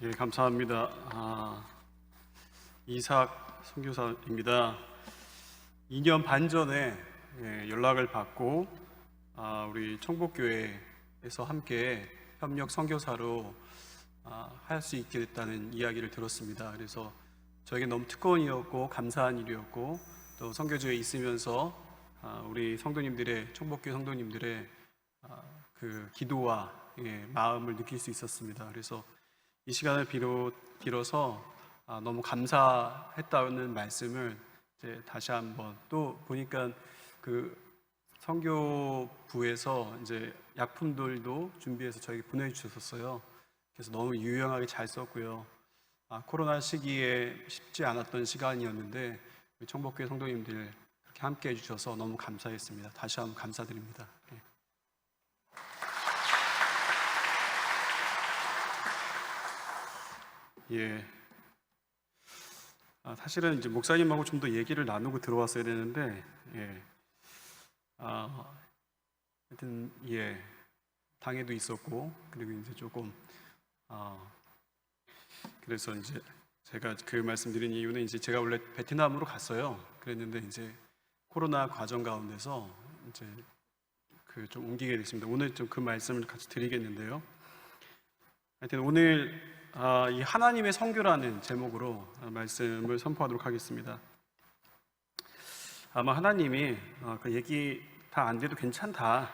예, 감사합니다. 이삭 선교사입니다. 2년 반 전에 연락을 받고 우리 청복교회에서 함께 협력 선교사로 할 수 있게 됐다는 이야기를 들었습니다. 그래서 저에게 너무 특권이었고 감사한 일이었고, 또 선교지에 있으면서 우리 성도님들의, 청복교회 성도님들의 그 기도와 마음을 느낄 수 있었습니다. 그래서 이 시간을 빌어서 너무 감사했다는 말씀을 이제 다시 한번, 또 보니까 그 선교부에서 이제 약품들도 준비해서 저에게 보내주셨어요. 그래서 너무 유용하게 잘 썼고요. 코로나 시기에 쉽지 않았던 시간이었는데 우리 청복교회 성도님들 그렇게 함께 해주셔서 너무 감사했습니다. 다시 한번 감사드립니다. 예. 사실은 이제 목사님하고 좀 더 얘기를 나누고 들어왔어야 되는데, 하여튼, 당에도 있었고, 그리고 이제 조금, 그래서 이제 제가 그 말씀드린 이유는 이제 제가 원래 베트남으로 갔어요. 그랬는데 이제 코로나 과정 가운데서 이제 그 좀 옮기게 됐습니다. 오늘 좀 그 말씀을 같이 드리겠는데요. 하여튼 오늘 이 하나님의 선교라는 제목으로 말씀을 선포하도록 하겠습니다. 아마 하나님이 그 얘기 다 안 돼도 괜찮다,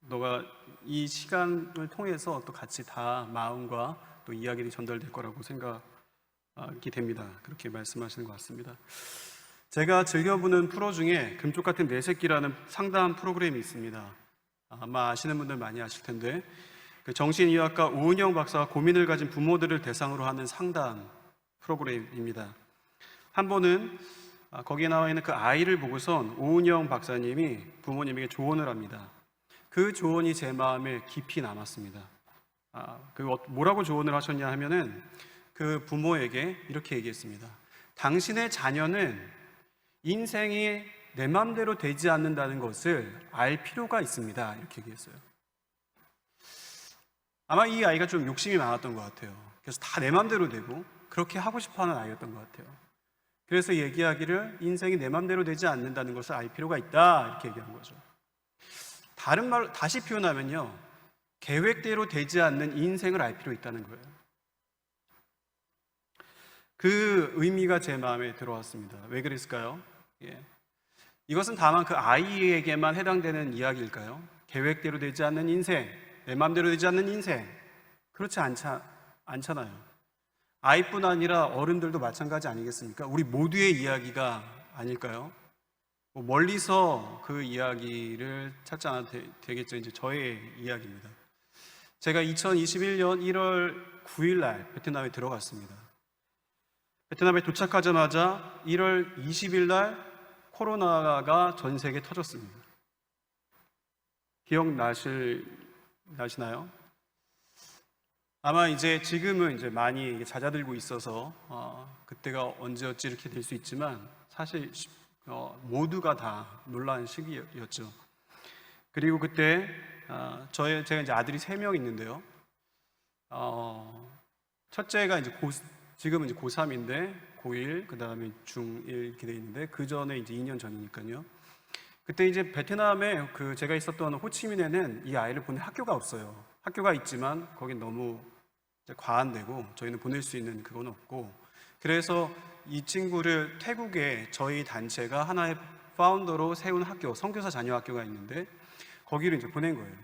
너가 이 시간을 통해서 또 같이 다 마음과 또 이야기들이 전달될 거라고 생각이 됩니다. 그렇게 말씀하시는 것 같습니다. 제가 즐겨보는 프로 중에 금쪽 같은 내 새끼라는 상담 프로그램이 있습니다. 아마 아시는 분들 많이 아실 텐데, 그 정신의학과 오은영 박사가 고민을 가진 부모들을 대상으로 하는 상담 프로그램입니다. 한 번은 거기에 나와 있는 그 아이를 보고선 오은영 박사님이 부모님에게 조언을 합니다. 그 조언이 제 마음에 깊이 남았습니다. 뭐라고 조언을 하셨냐 하면은 그 부모에게 이렇게 얘기했습니다. 당신의 자녀는 인생이 내 마음대로 되지 않는다는 것을 알 필요가 있습니다. 이렇게 얘기했어요. 아마 이 아이가 좀 욕심이 많았던 것 같아요. 그래서 다 내 맘대로 되고 그렇게 하고 싶어하는 아이였던 것 같아요. 그래서 얘기하기를 인생이 내 맘대로 되지 않는다는 것을 알 필요가 있다, 이렇게 얘기한 거죠. 다른 말로 다시 표현하면요, 계획대로 되지 않는 인생을 알 필요 있다는 거예요. 그 의미가 제 마음에 들어왔습니다. 왜 그랬을까요? 이것은 다만 그 아이에게만 해당되는 이야기일까요? 계획대로 되지 않는 인생, 내 마음대로 되지 않는 인생, 그렇지 않잖아요. 아이뿐 아니라 어른들도 마찬가지 아니겠습니까? 우리 모두의 이야기가 아닐까요? 멀리서 그 이야기를 찾지 않아도 되겠죠. 이제 저의 이야기입니다. 제가 2021년 1월 9일 날 베트남에 들어갔습니다. 베트남에 도착하자마자 1월 20일 날 코로나가 전 세계에 터졌습니다. 나시나요? 아마 이제 지금은 이제 많이 잦아들고 있어서 그때가 언제였지 이렇게 될 수 있지만, 사실 모두가 다 놀란 시기였죠. 그리고 그때 제가 이제 아들이 3명 있는데요. 첫째가 이제 지금은 이제 고3인데 고1, 그 다음에 중1 이렇게 돼 있는데, 그 전에 이제 2년 전이니까요. 그때 이제 베트남에 제가 있었던 호치민에는 이 아이를 보낼 학교가 없어요. 학교가 있지만 거긴 너무 이제 과한데고 저희는 보낼 수 있는 그건 없고, 그래서 이 친구를 태국에 저희 단체가 하나의 파운더로 세운 학교, 선교사 자녀 학교가 있는데 거기를 이제 보낸 거예요.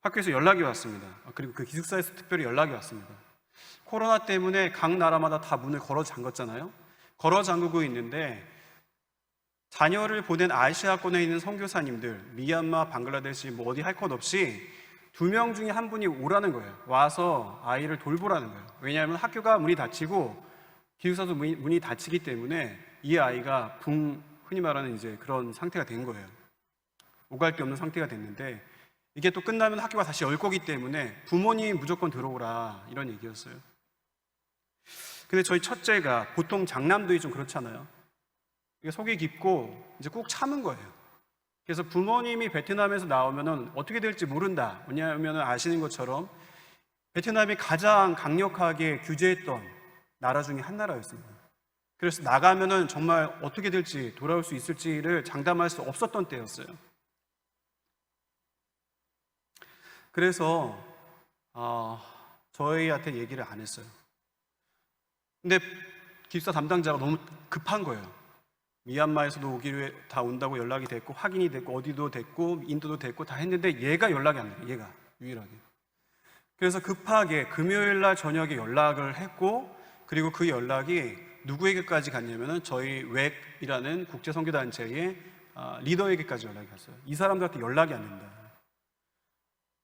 학교에서 연락이 왔습니다. 그리고 그 기숙사에서 특별히 연락이 왔습니다. 코로나 때문에 각 나라마다 다 문을 걸어 잠궜잖아요. 걸어 잠그고 있는데 자녀를 보낸 아시아권에 있는 선교사님들, 미얀마, 방글라데시 뭐 어디 할 것 없이 2명 중에 한 분이 오라는 거예요. 와서 아이를 돌보라는 거예요. 왜냐하면 학교가 문이 닫히고 기숙사도 문이 닫히기 때문에 이 아이가 흔히 말하는 이제 그런 상태가 된 거예요. 오갈 데 없는 상태가 됐는데, 이게 또 끝나면 학교가 다시 열 거기 때문에 부모님 무조건 들어오라, 이런 얘기였어요. 근데 저희 첫째가, 보통 장남들이 좀 그렇잖아요. 속이 깊고 이제 꾹 참은 거예요. 그래서 부모님이 베트남에서 나오면은 어떻게 될지 모른다. 왜냐하면 아시는 것처럼 베트남이 가장 강력하게 규제했던 나라 중에 한 나라였습니다. 그래서 나가면은 정말 어떻게 될지, 돌아올 수 있을지를 장담할 수 없었던 때였어요. 그래서 저희한테 얘기를 안 했어요. 근데 기숙사 담당자가 너무 급한 거예요. 미얀마에서도 오기로 다 온다고 연락이 됐고, 확인이 됐고, 어디도 됐고, 인도도 됐고 다 했는데 얘가 연락이 안 돼요. 얘가 유일하게. 그래서 급하게 금요일 날 저녁에 연락을 했고, 그리고 그 연락이 누구에게까지 갔냐면은 저희 웩이라는 국제선교단체의 리더에게까지 연락이 갔어요. 이 사람들한테 연락이 안 된다.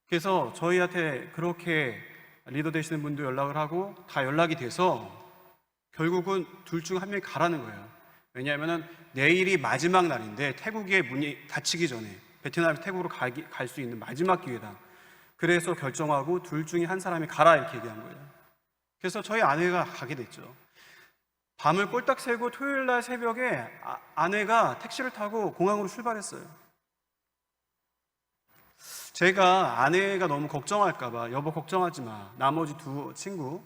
그래서 저희한테 그렇게 리더 되시는 분도 연락을 하고 다 연락이 돼서 결국은 둘 중 한 명이 가라는 거예요. 왜냐하면 내일이 마지막 날인데 태국의 문이 닫히기 전에 베트남에서 태국으로 갈 수 있는 마지막 기회다. 그래서 결정하고 둘 중에 한 사람이 가라 이렇게 얘기한 거예요. 그래서 저희 아내가 가게 됐죠. 밤을 꼴딱 새고 토요일 날 새벽에 아내가 택시를 타고 공항으로 출발했어요. 제가 아내가 너무 걱정할까봐 여보 걱정하지 마. 나머지 두 친구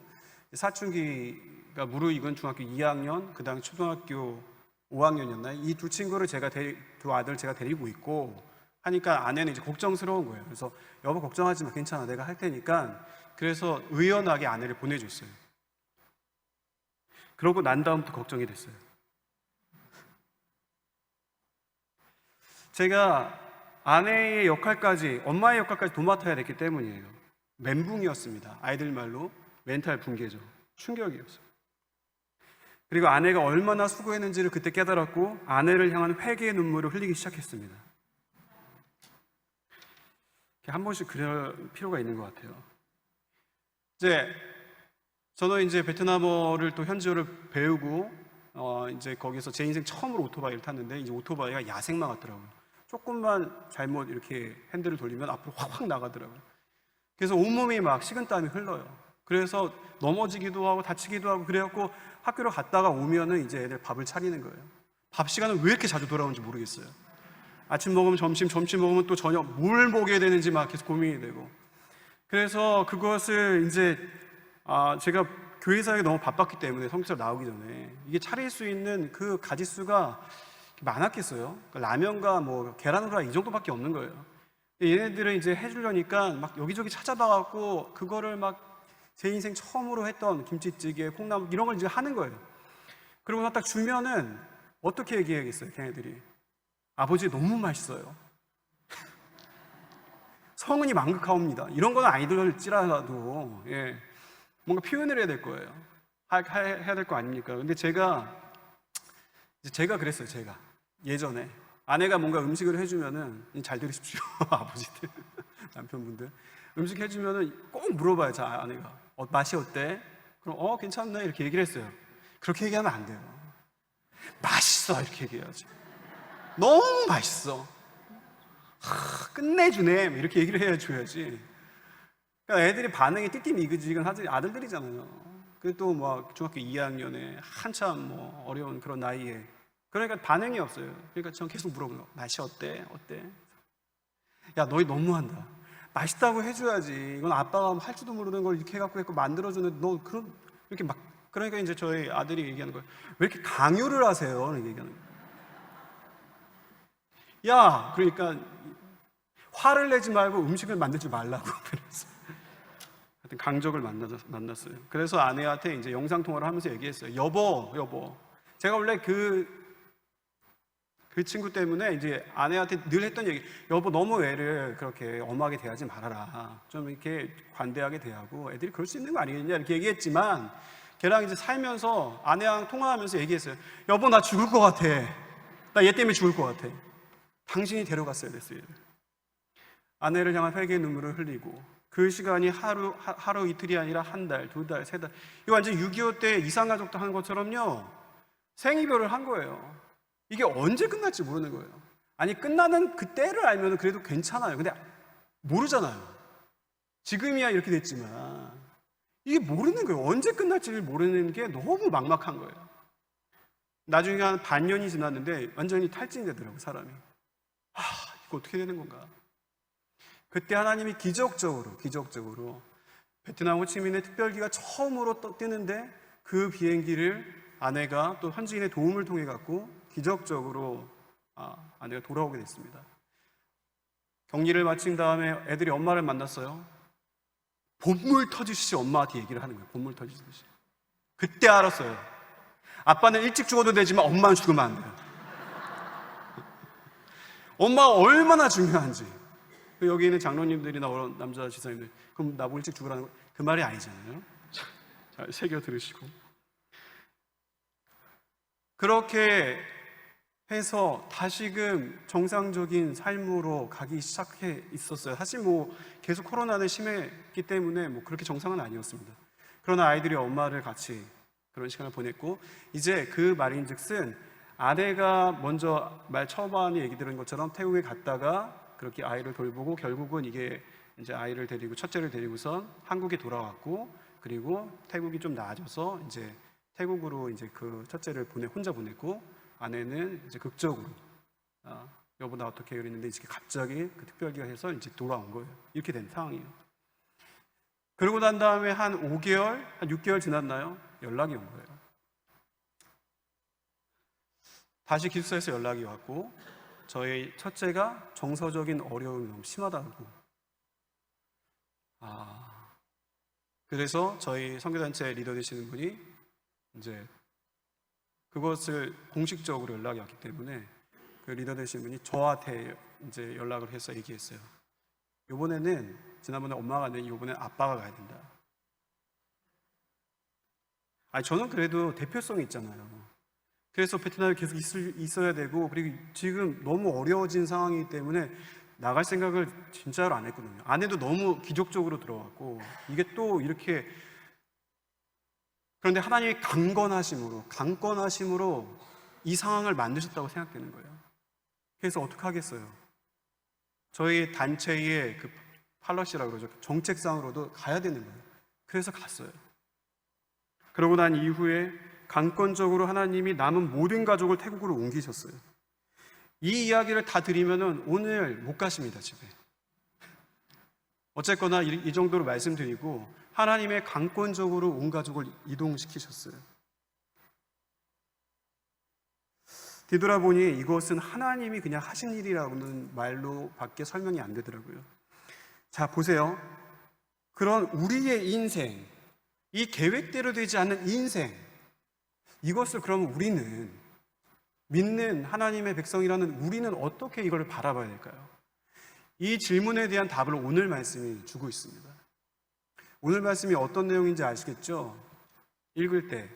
사춘기가 무르익은 중학교 2학년 그 다음에 초등학교 5학년이었나요? 이 두 친구를 두 아들 제가 데리고 있고 하니까 아내는 이제 걱정스러운 거예요. 그래서 여보 걱정하지 마. 괜찮아. 내가 할 테니까. 그래서 의연하게 아내를 보내줬어요. 그러고 난 다음부터 걱정이 됐어요. 제가 아내의 역할까지, 엄마의 역할까지 도맡아야 됐기 때문이에요. 멘붕이었습니다. 아이들 말로 멘탈 붕괴죠. 충격이었어요. 그리고 아내가 얼마나 수고했는지를 그때 깨달았고 아내를 향한 회개의 눈물을 흘리기 시작했습니다. 한 번씩 그럴 필요가 있는 것 같아요. 저는 이제 베트남어를 또 현지어를 배우고 이제 거기서 제 인생 처음으로 오토바이를 탔는데 이제 오토바이가 야생마 같더라고요. 조금만 잘못 이렇게 핸들을 돌리면 앞으로 확 나가더라고요. 그래서 온몸이 막 식은땀이 흘러요. 그래서 넘어지기도 하고 다치기도 하고 그래갖고 학교를 갔다가 오면은 이제 애들 밥을 차리는 거예요. 밥 시간은 왜 이렇게 자주 돌아오는지 모르겠어요. 아침 먹으면 점심 먹으면 또 저녁 뭘 먹여야 되는지 막 계속 고민이 되고. 그래서 그것을 이제 제가 교회 사역에 너무 바빴기 때문에 성교사 나오기 전에 이게 차릴 수 있는 그 가짓수가 많았겠어요. 라면과 뭐 계란 후라이 이 정도밖에 없는 거예요. 얘네들은 이제 해주려니까 막 여기저기 찾아봐갖고 그거를 막 제 인생 처음으로 했던 김치찌개, 콩나물 이런 걸 이제 하는 거예요. 그러고 딱 주면은 어떻게 얘기해야겠어요, 걔네들이? 아버지 너무 맛있어요. 성은이 망극하옵니다. 이런 건 아이들일지라도 뭔가 표현을 해야 될 거예요. 해야 될 거 아닙니까? 근데 제가 그랬어요. 제가 예전에 아내가 뭔가 음식을 해주면은 잘 들으십시오, 아버지들, 남편분들 음식 해주면은 꼭 물어봐요. 자, 아내가 맛이 어때? 그럼 괜찮네 이렇게 얘기를 했어요. 그렇게 얘기하면 안 돼요. 맛있어 이렇게 얘기해야지. 너무 맛있어. 끝내주네 이렇게 얘기를 해줘야지. 그러니까 애들이 반응이 띠띠미그지근 하지 아들들이잖아요. 그리고 또 막 중학교 2학년에 한참 뭐 어려운 그런 나이에 그러니까 반응이 없어요. 그러니까 전 계속 물어보는 거. 맛이 어때? 야 너희 너무한다. 맛있다고 해줘야지. 이건 아빠가 할 줄도 모르는 걸 이렇게 해갖고 했고 만들어주는 너 그런 이렇게 막 그러니까 이제 저희 아들이 얘기하는 거예요. 왜 이렇게 강요를 하세요? 이렇게 얘기하는 거예요. 야 그러니까 화를 내지 말고 음식을 만들지 말라고 그랬어요. 하여튼 강적을 만났어요. 그래서 아내한테 이제 영상통화를 하면서 얘기했어요. 여보. 제가 원래 그 친구 때문에 이제 아내한테 늘 했던 얘기, 여보 너무 애를 그렇게 엄하게 대하지 말아라. 좀 이렇게 관대하게 대하고 애들이 그럴 수 있는 거 아니겠냐 이렇게 얘기했지만 걔랑 이제 살면서 아내랑 통화하면서 얘기했어요. 여보 나 죽을 것 같아. 나 얘 때문에 죽을 것 같아. 당신이 데려갔어야 됐어요. 아내를 향한 회개의 눈물을 흘리고 그 시간이 하루 이틀이 아니라 한 달, 두 달, 세 달. 이거 완전 6.25 때 이산가족도 한 것처럼요. 생이별을 한 거예요. 이게 언제 끝날지 모르는 거예요. 아니 끝나는 그 때를 알면 그래도 괜찮아요. 근데 모르잖아요. 지금이야 이렇게 됐지만 이게 모르는 거예요. 언제 끝날지를 모르는 게 너무 막막한 거예요. 나중에 한 반년이 지났는데 완전히 탈진되더라고요, 사람이. 이거 어떻게 되는 건가? 그때 하나님이 기적적으로 베트남 호치민의 특별기가 처음으로 뜨는데 그 비행기를 아내가 또 현지인의 도움을 통해 갖고 기적적으로 아내가 돌아오게 됐습니다. 격리를 마친 다음에 애들이 엄마를 만났어요. 본물 터지듯이 엄마한테 얘기를 하는 거예요. 본물 터지듯이. 그때 알았어요. 아빠는 일찍 죽어도 되지만 엄마는 죽으면 안 돼요. 엄마가 얼마나 중요한지. 여기 있는 장로님들이나 남자 지사님들, 그럼 나보고 일찍 죽으라는 거, 그 말이 아니잖아요. 잘 새겨 들으시고. 그렇게 해서 다시금 정상적인 삶으로 가기 시작해 있었어요. 사실 계속 코로나는 심했기 때문에 그렇게 정상은 아니었습니다. 그러나 아이들이 엄마를 같이 그런 시간을 보냈고, 이제 그 말인즉슨 아내가 먼저 초반에 얘기 들은 것처럼 태국에 갔다가 그렇게 아이를 돌보고 결국은 이게 이제 아이를 데리고 첫째를 데리고선 한국에 돌아왔고, 그리고 태국이 좀 나아져서 이제 태국으로 이제 그 첫째를 혼자 보냈고, 아내는 이제 극적으로 여보 나 어떻게 해요? 이랬는데 이제 갑자기 그 특별기가 해서 이제 돌아온 거예요. 이렇게 된 상황이에요. 그러고 난 다음에 한 5개월, 한 6개월 지났나요? 연락이 온 거예요. 다시 기숙사에서 연락이 왔고, 저희 첫째가 정서적인 어려움이 너무 심하다고. 그래서 저희 선교단체 리더 되시는 분이 이제 그것을 공식적으로 연락이 왔기 때문에 그 리더 되시는 분이 저한테 이제 연락을 해서 얘기했어요. 이번에는 지난번에 엄마가 아닌 이번엔 아빠가 가야 된다. 저는 그래도 대표성이 있잖아요. 그래서 베트남에 계속 있어야 되고, 그리고 지금 너무 어려워진 상황이기 때문에 나갈 생각을 진짜로 안 했거든요. 아내도 너무 기적적으로 들어왔고, 이게 또 이렇게, 그런데 하나님이 강권하심으로 이 상황을 만드셨다고 생각되는 거예요. 그래서 어떻게 하겠어요? 저희 단체의 그 팔러시라고 그러죠. 정책상으로도 가야 되는 거예요. 그래서 갔어요. 그러고 난 이후에 강권적으로 하나님이 남은 모든 가족을 태국으로 옮기셨어요. 이 이야기를 다 드리면은 오늘 못 가십니다, 집에. 어쨌거나 이 정도로 말씀드리고, 하나님의 강권적으로 온 가족을 이동시키셨어요. 뒤돌아보니 이것은 하나님이 그냥 하신 일이라고는 말로 밖에 설명이 안 되더라고요. 자, 보세요. 그런 우리의 인생, 이 계획대로 되지 않는 인생, 이것을 그럼 우리는, 믿는 하나님의 백성이라는 우리는 어떻게 이걸 바라봐야 될까요? 이 질문에 대한 답을 오늘 말씀이 주고 있습니다. 오늘 말씀이 어떤 내용인지 아시겠죠? 읽을 때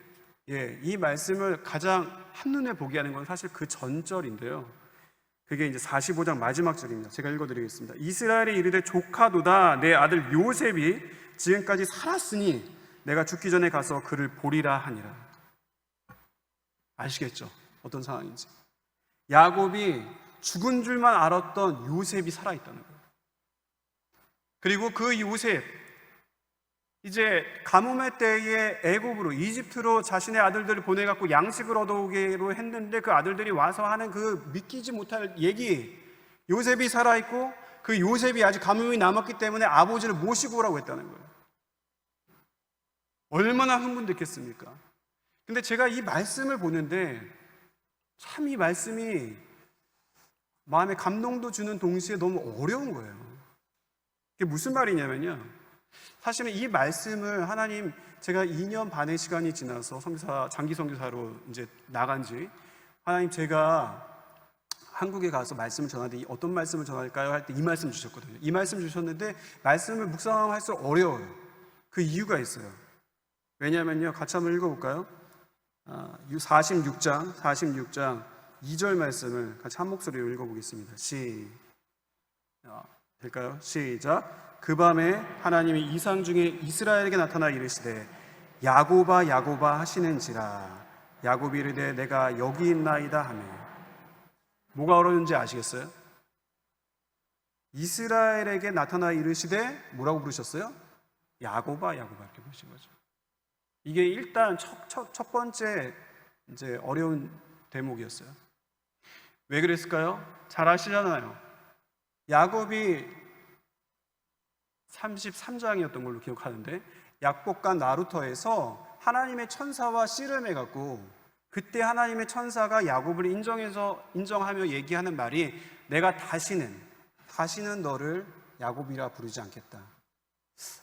이 말씀을 가장 한눈에 보게 하는 건 사실 그 전절인데요, 그게 이제 45장 마지막 절입니다. 제가 읽어드리겠습니다. 이스라엘이 이르되 조카도다 내 아들 요셉이 지금까지 살았으니 내가 죽기 전에 가서 그를 보리라 하니라. 아시겠죠? 어떤 상황인지. 야곱이 죽은 줄만 알았던 요셉이 살아있다는 거예요. 그리고 그 요셉, 이제 가뭄의 때에 애굽으로, 이집트로 자신의 아들들을 보내갖고 양식을 얻어오기로 했는데, 그 아들들이 와서 하는 그 믿기지 못할 얘기, 요셉이 살아있고 그 요셉이 아직 가뭄이 남았기 때문에 아버지를 모시고 오라고 했다는 거예요. 얼마나 흥분됐겠습니까? 근데 제가 이 말씀을 보는데 참 이 말씀이 마음에 감동도 주는 동시에 너무 어려운 거예요. 그게 무슨 말이냐면요, 사실은 이 말씀을 하나님, 제가 2년 반의 시간이 지나서 장기 선교사로 이제 나간 지, 하나님 제가 한국에 가서 말씀을 전하는데 어떤 말씀을 전할까요? 할 때 이 말씀 주셨거든요. 이 말씀 주셨는데 말씀을 묵상할수록 어려워요. 그 이유가 있어요. 왜냐하면요, 같이 한번 읽어볼까요? 46장 2절 말씀을 같이 한 목소리로 읽어보겠습니다. 될까요? 시작. 그 밤에 하나님이 이상 중에 이스라엘에게 나타나 이르시되 야곱아 야곱아 하시는지라. 야곱이 이르되 내가 여기 있나이다 하며. 뭐가 어려운지 아시겠어요? 이스라엘에게 나타나 이르시되 뭐라고 부르셨어요? 야곱아 야곱아 이렇게 부르신 거죠. 이게 일단 첫 번째 이제 어려운 대목이었어요. 왜 그랬을까요? 잘 아시잖아요. 야곱이 33장이었던 걸로 기억하는데, 약복강 나루터에서 하나님의 천사와 씨름해 갖고 그때 하나님의 천사가 야곱을 인정하며 얘기하는 말이, 내가 다시는 너를 야곱이라 부르지 않겠다.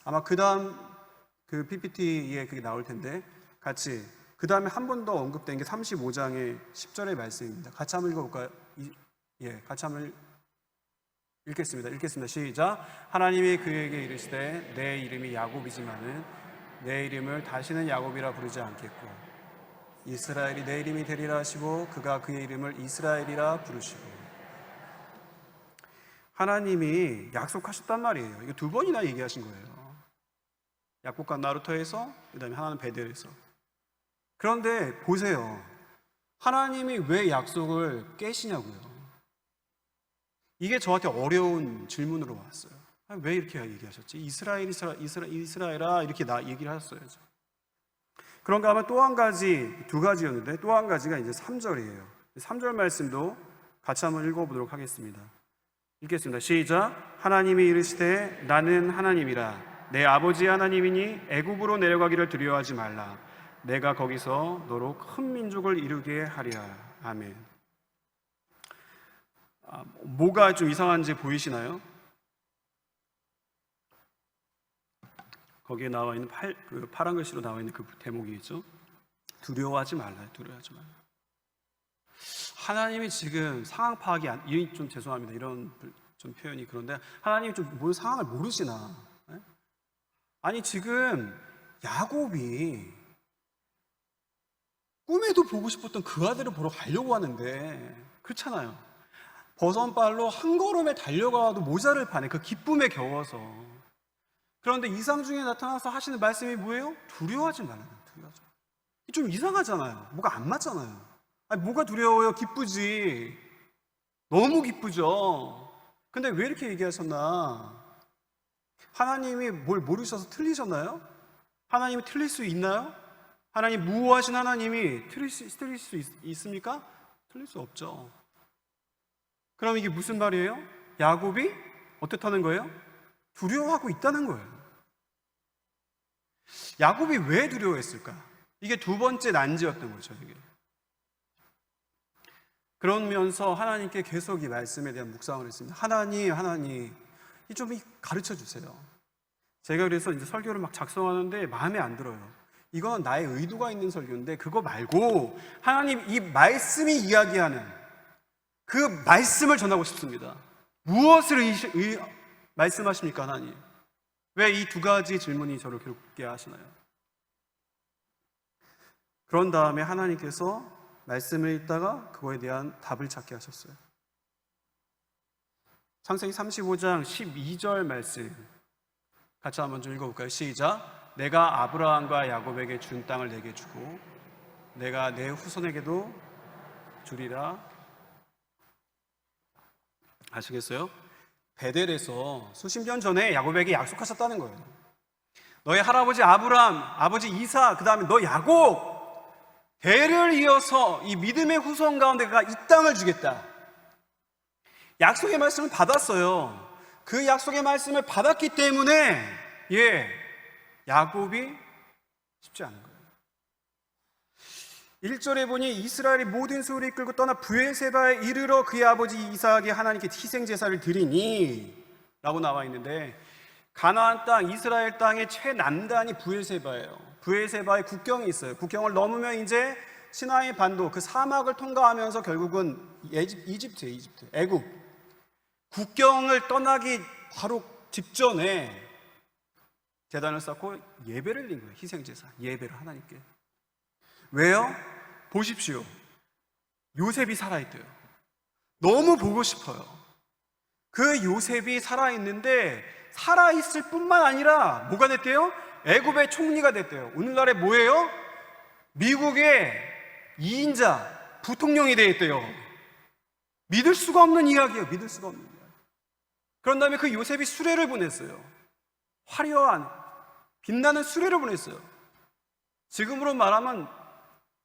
아마 그 다음 그 PPT에 그게 나올 텐데, 같이 그 다음에 한 번 더 언급된 게 35장의 10절의 말씀입니다. 같이 한번 읽어볼까요? 같이 한번 읽겠습니다. 시작. 하나님이 그에게 이르시되 내 이름이 야곱이지만은 내 이름을 다시는 야곱이라 부르지 않겠고 이스라엘이 내 이름이 되리라 하시고 그가 그의 이름을 이스라엘이라 부르시고. 하나님이 약속하셨단 말이에요. 이거 두 번이나 얘기하신 거예요. 약복강 나루터에서, 그 다음에 하나는 베델에서. 그런데 보세요. 하나님이 왜 약속을 깨시냐고요. 이게 저한테 어려운 질문으로 왔어요. 왜 이렇게 얘기하셨지? 이스라엘아 이렇게 얘기를 하셨어야죠. 그런가 하면 또 한 가지, 두 가지였는데 또 한 가지가 이제 3절이에요. 3절 말씀도 같이 한번 읽어보도록 하겠습니다. 읽겠습니다. 시작. 하나님이 이르시되 나는 하나님이라 내 아버지 하나님이니 애굽으로 내려가기를 두려워하지 말라. 내가 거기서 너로 큰 민족을 이루게 하리라. 아멘. 뭐가 좀 이상한지 보이시나요? 거기에 나와 있는 파란 글씨로 나와 있는 그 대목이 있죠. 두려워하지 말라. 두려워하지 말라. 하나님이 지금 상황 파악이 좀 죄송합니다. 이런 좀 표현이 그런데 하나님이 좀 뭘 상황을 모르시나? 아니 지금 야곱이 꿈에도 보고 싶었던 그 아들을 보러 가려고 하는데, 그렇잖아요. 버선발로 한 걸음에 달려가도 모자를 파네. 그 기쁨에 겨워서. 그런데 이상 중에 나타나서 하시는 말씀이 뭐예요? 두려워하지 말라는. 두려워하지 말라. 좀 이상하잖아요. 뭐가 안 맞잖아요. 아니, 뭐가 두려워요? 기쁘지. 너무 기쁘죠. 근데 왜 이렇게 얘기하셨나? 하나님이 뭘 모르셔서 틀리셨나요? 하나님이 틀릴 수 있나요? 하나님 무호하신 하나님이 틀릴 수 있습니까? 틀릴 수 없죠. 그럼 이게 무슨 말이에요? 야곱이 어떻다는 거예요? 두려워하고 있다는 거예요. 야곱이 왜 두려워했을까? 이게 두 번째 난지였던 거죠. 이게. 그러면서 하나님께 계속 이 말씀에 대한 묵상을 했습니다. 하나님, 좀 가르쳐 주세요. 제가 그래서 이제 설교를 막 작성하는데 마음에 안 들어요. 이건 나의 의도가 있는 설교인데 그거 말고 하나님 이 말씀이 이야기하는 그 말씀을 전하고 싶습니다. 무엇을 말씀하십니까, 하나님? 왜 이 두 가지 질문이 저를 괴롭게 하시나요? 그런 다음에 하나님께서 말씀을 읽다가 그거에 대한 답을 찾게 하셨어요. 창세기 35장 12절 말씀 같이 한번 좀 읽어볼까요? 시작. 내가 아브라함과 야곱에게 준 땅을 내게 주고 내가 내 후손에게도 주리라. 아시겠어요? 베델에서 수십 년 전에 야곱에게 약속하셨다는 거예요. 너의 할아버지 아브라함, 아버지 이사, 그 다음에 너 야곱 대를 이어서 이 믿음의 후손 가운데 이 땅을 주겠다. 약속의 말씀을 받았어요. 그 약속의 말씀을 받았기 때문에 야곱이 쉽지 않은 거예요. 1절에 보니 이스라엘이 모든 소를 이끌고 떠나 브엘세바에 이르러 그의 아버지 이삭이 하나님께 희생제사를 드리니 라고 나와 있는데, 가나안 땅, 이스라엘 땅의 최남단이 브엘세바예요. 브엘세바의 국경이 있어요. 국경을 넘으면 이제 시나이 반도, 그 사막을 통과하면서 결국은 이집트예요. 애굽. 국경을 떠나기 바로 직전에 제단을 쌓고 예배를 드린 거예요. 희생제사, 예배를 하나님께. 왜요? 보십시오. 요셉이 살아있대요. 너무 보고 싶어요. 그 요셉이 살아있는데 살아있을 뿐만 아니라 뭐가 됐대요? 애굽의 총리가 됐대요. 오늘날에 뭐예요? 미국의 2인자 부통령이 되었대요. 믿을 수가 없는 이야기예요. 믿을 수가 없는 이야기. 그런 다음에 그 요셉이 수레를 보냈어요. 화려한 빛나는 수레를 보냈어요. 지금으로 말하면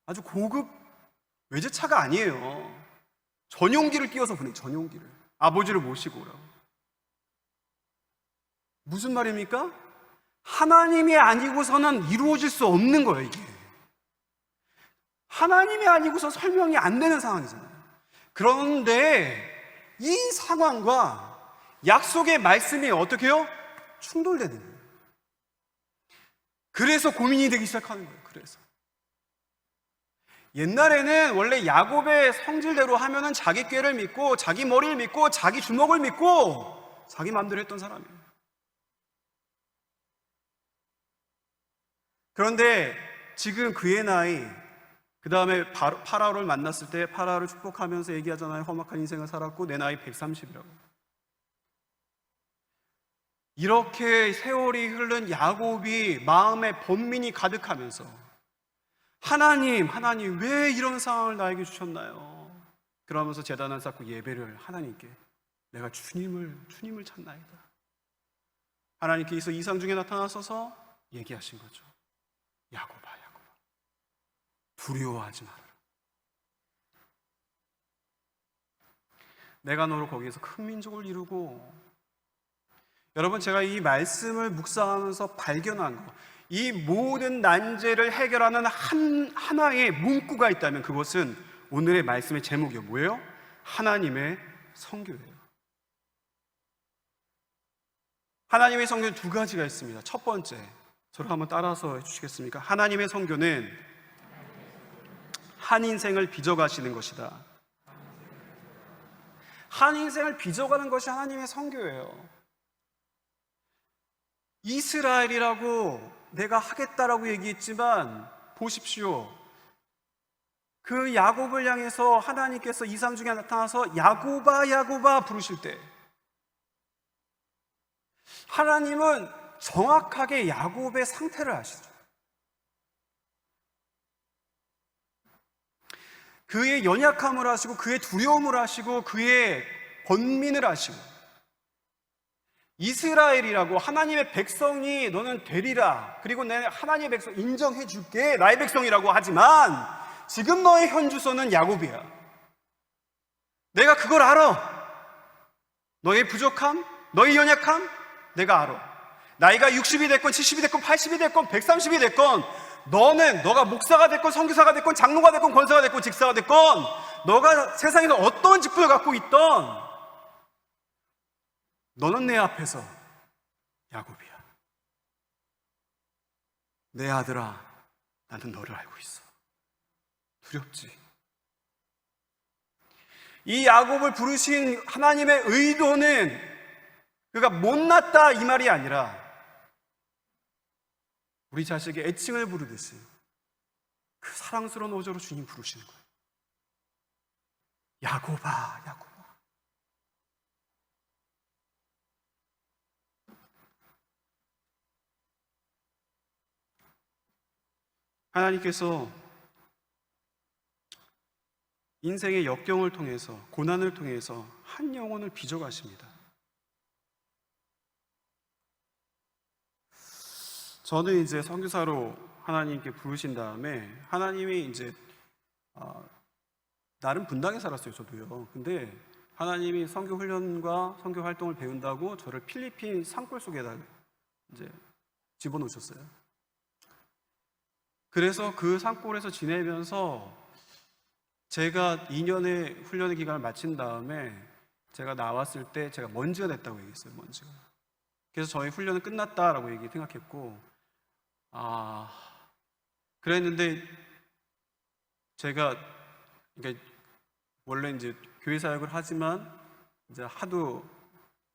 아주 고급 외제차가 아니에요. 전용기를 띄워서 보내요. 전용기를. 아버지를 모시고 오라고. 무슨 말입니까? 하나님이 아니고서는 이루어질 수 없는 거예요, 이게. 하나님이 아니고서 설명이 안 되는 상황이잖아요. 그런데 이 상황과 약속의 말씀이 어떻게 해요? 충돌되는 거예요. 그래서 고민이 되기 시작하는 거예요. 그래서 옛날에는 원래 야곱의 성질대로 하면은 자기 꾀를 믿고 자기 머리를 믿고 자기 주먹을 믿고 자기 마음대로 했던 사람이에요. 그런데 지금 그의 나이, 그 다음에 파라오를 만났을 때 파라오를 축복하면서 얘기하잖아요. 험악한 인생을 살았고 내 나이 130이라고. 이렇게 세월이 흐른 야곱이 마음에 번민이 가득하면서 하나님 왜 이런 상황을 나에게 주셨나요? 그러면서 제단을 쌓고 예배를 하나님께, 내가 주님을 찾나이다. 하나님께서 이상 중에 나타나셔서 얘기하신 거죠. 야곱아 두려워하지 마라. 내가 너로 거기에서 큰 민족을 이루고. 여러분, 제가 이 말씀을 묵상하면서 발견한 거, 이 모든 난제를 해결하는 하나의 문구가 있다면 그것은 오늘의 말씀의 제목이요. 뭐예요? 하나님의 성교예요. 하나님의 성교는 두 가지가 있습니다. 첫 번째, 저를 한번 따라서 해주시겠습니까? 하나님의 성교는 한 인생을 빚어가시는 것이다. 한 인생을 빚어가는 것이 하나님의 성교예요. 이스라엘이라고 내가 하겠다라고 얘기했지만 보십시오. 그 야곱을 향해서 하나님께서 이상 중에 나타나서 야곱아 부르실 때 하나님은 정확하게 야곱의 상태를 아시죠. 그의 연약함을 아시고 그의 두려움을 아시고 그의 번민을 아시고, 이스라엘이라고 하나님의 백성이 너는 되리라, 그리고 내 하나님의 백성 인정해 줄게, 나의 백성이라고 하지만 지금 너의 현주소는 야곱이야. 내가 그걸 알아. 너의 부족함, 너의 연약함 내가 알아. 나이가 60이 됐건 70이 됐건 80이 됐건 130이 됐건 너가 목사가 됐건 선교사가 됐건 장로가 됐건 권사가 됐건 직사가 됐건 너가 세상에서 어떤 직분을 갖고 있던 너는 내 앞에서 야곱이야. 내 아들아, 나는 너를 알고 있어. 두렵지? 이 야곱을 부르신 하나님의 의도는 그가 못났다 이 말이 아니라 우리 자식의 애칭을 부르듯이 그 사랑스러운 어조로 주님 부르시는 거예요. 야곱아. 하나님께서 인생의 역경을 통해서, 고난을 통해서 한 영혼을 빚어가십니다. 저는 이제 선교사로 하나님께 부르신 다음에 하나님이 이제 나름 분당에 살았어요, 저도요. 근데 하나님이 선교 훈련과 선교 활동을 배운다고 저를 필리핀 산골 속에다 이제 집어넣으셨어요. 그래서 그 산골에서 지내면서 제가 2년의 훈련의 기간을 마친 다음에 제가 나왔을 때 제가 먼지가 됐다고 얘기했어요. 먼지가. 그래서 저희 훈련은 끝났다라고 생각했고, 그랬는데 제가 그러니까 원래 이제 교회 사역을 하지만 이제 하도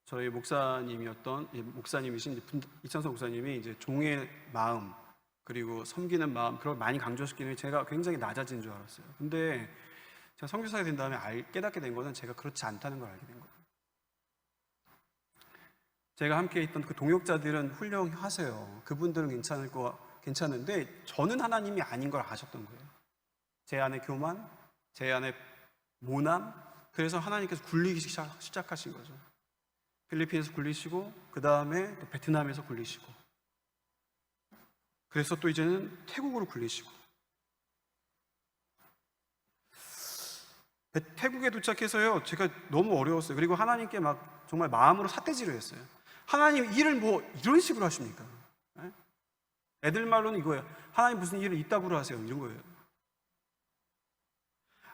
저희 목사님이신 이창섭 목사님이 이제 종의 마음 그리고 섬기는 마음 그걸 많이 강조시키는 제가 굉장히 낮아진 줄 알았어요. 근데 제가 선교사가 된 다음에 깨닫게 된 거는 제가 그렇지 않다는 걸 알게 된 거예요. 제가 함께 있던 그 동역자들은 훌륭하세요. 그분들은 괜찮은데 저는 하나님이 아닌 걸 아셨던 거예요. 제 안에 교만, 제 안에 모남, 그래서 하나님께서 굴리기 시작하신 거죠. 필리핀에서 굴리시고 그 다음에 또 베트남에서 굴리시고 그래서 또 이제는 태국으로 굴리시고 태국에 도착해서요 제가 너무 어려웠어요. 그리고 하나님께 막 정말 마음으로 삿대질을 했어요. 하나님 일을 뭐 이런 식으로 하십니까? 애들 말로는 이거예요. 하나님 무슨 일을 이따구로 하세요, 이런 거예요.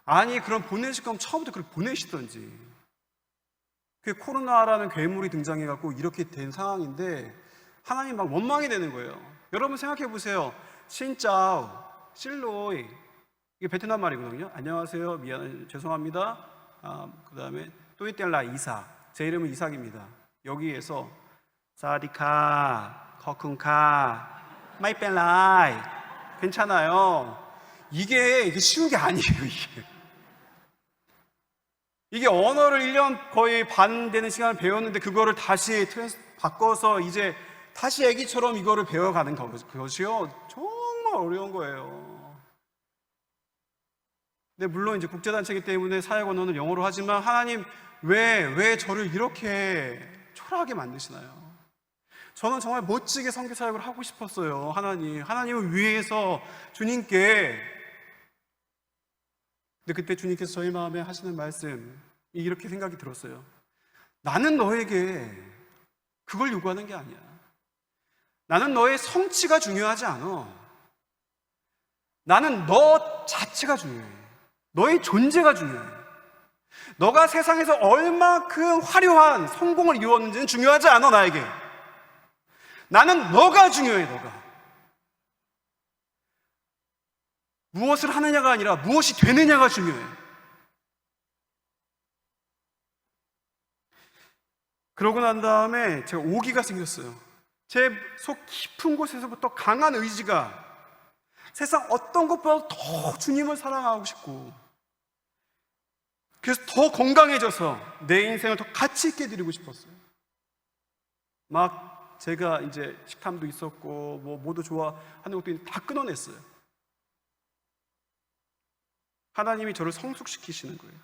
아니, 그럼 보내실 거면 처음부터 그렇게 보내시던지. 그 코로나라는 괴물이 등장해갖고 이렇게 된 상황인데 하나님 막 원망이 되는 거예요. 여러분 생각해 보세요. 신짜오, 실로이, 이게 베트남 말이거든요. 안녕하세요, 죄송합니다. 그 다음에 또이텔라 이삭, 제 이름은 이삭입니다. 여기에서 사디카, 커쿤카, 마이벨라이, 괜찮아요. 이게 쉬운 게 아니에요. 이게 언어를 1년 거의 반 되는 시간을 배웠는데 그거를 다시 바꿔서 이제 다시 애기처럼 이거를 배워가는 것이요, 정말 어려운 거예요. 근데 물론 이제 국제단체이기 때문에 사역 언어는 영어로 하지만 하나님 왜 저를 이렇게 초라하게 만드시나요? 저는 정말 멋지게 선교 사역을 하고 싶었어요. 하나님을 위해서 주님께. 근데 그때 주님께서 저희 마음에 하시는 말씀이 이렇게 생각이 들었어요. 나는 너에게 그걸 요구하는 게 아니야. 나는 너의 성취가 중요하지 않아. 나는 너 자체가 중요해. 너의 존재가 중요해. 너가 세상에서 얼마큼 화려한 성공을 이루었는지는 중요하지 않아, 나에게. 나는 너가 중요해, 너가. 무엇을 하느냐가 아니라 무엇이 되느냐가 중요해. 그러고 난 다음에 제가 오기가 생겼어요. 제 속 깊은 곳에서부터 강한 의지가 세상 어떤 것보다 더 주님을 사랑하고 싶고, 그래서 더 건강해져서 내 인생을 더 가치 있게 드리고 싶었어요. 막 제가 이제 식탐도 있었고 뭐 모두 좋아하는 것도 있는데 다 끊어냈어요. 하나님이 저를 성숙시키시는 거예요.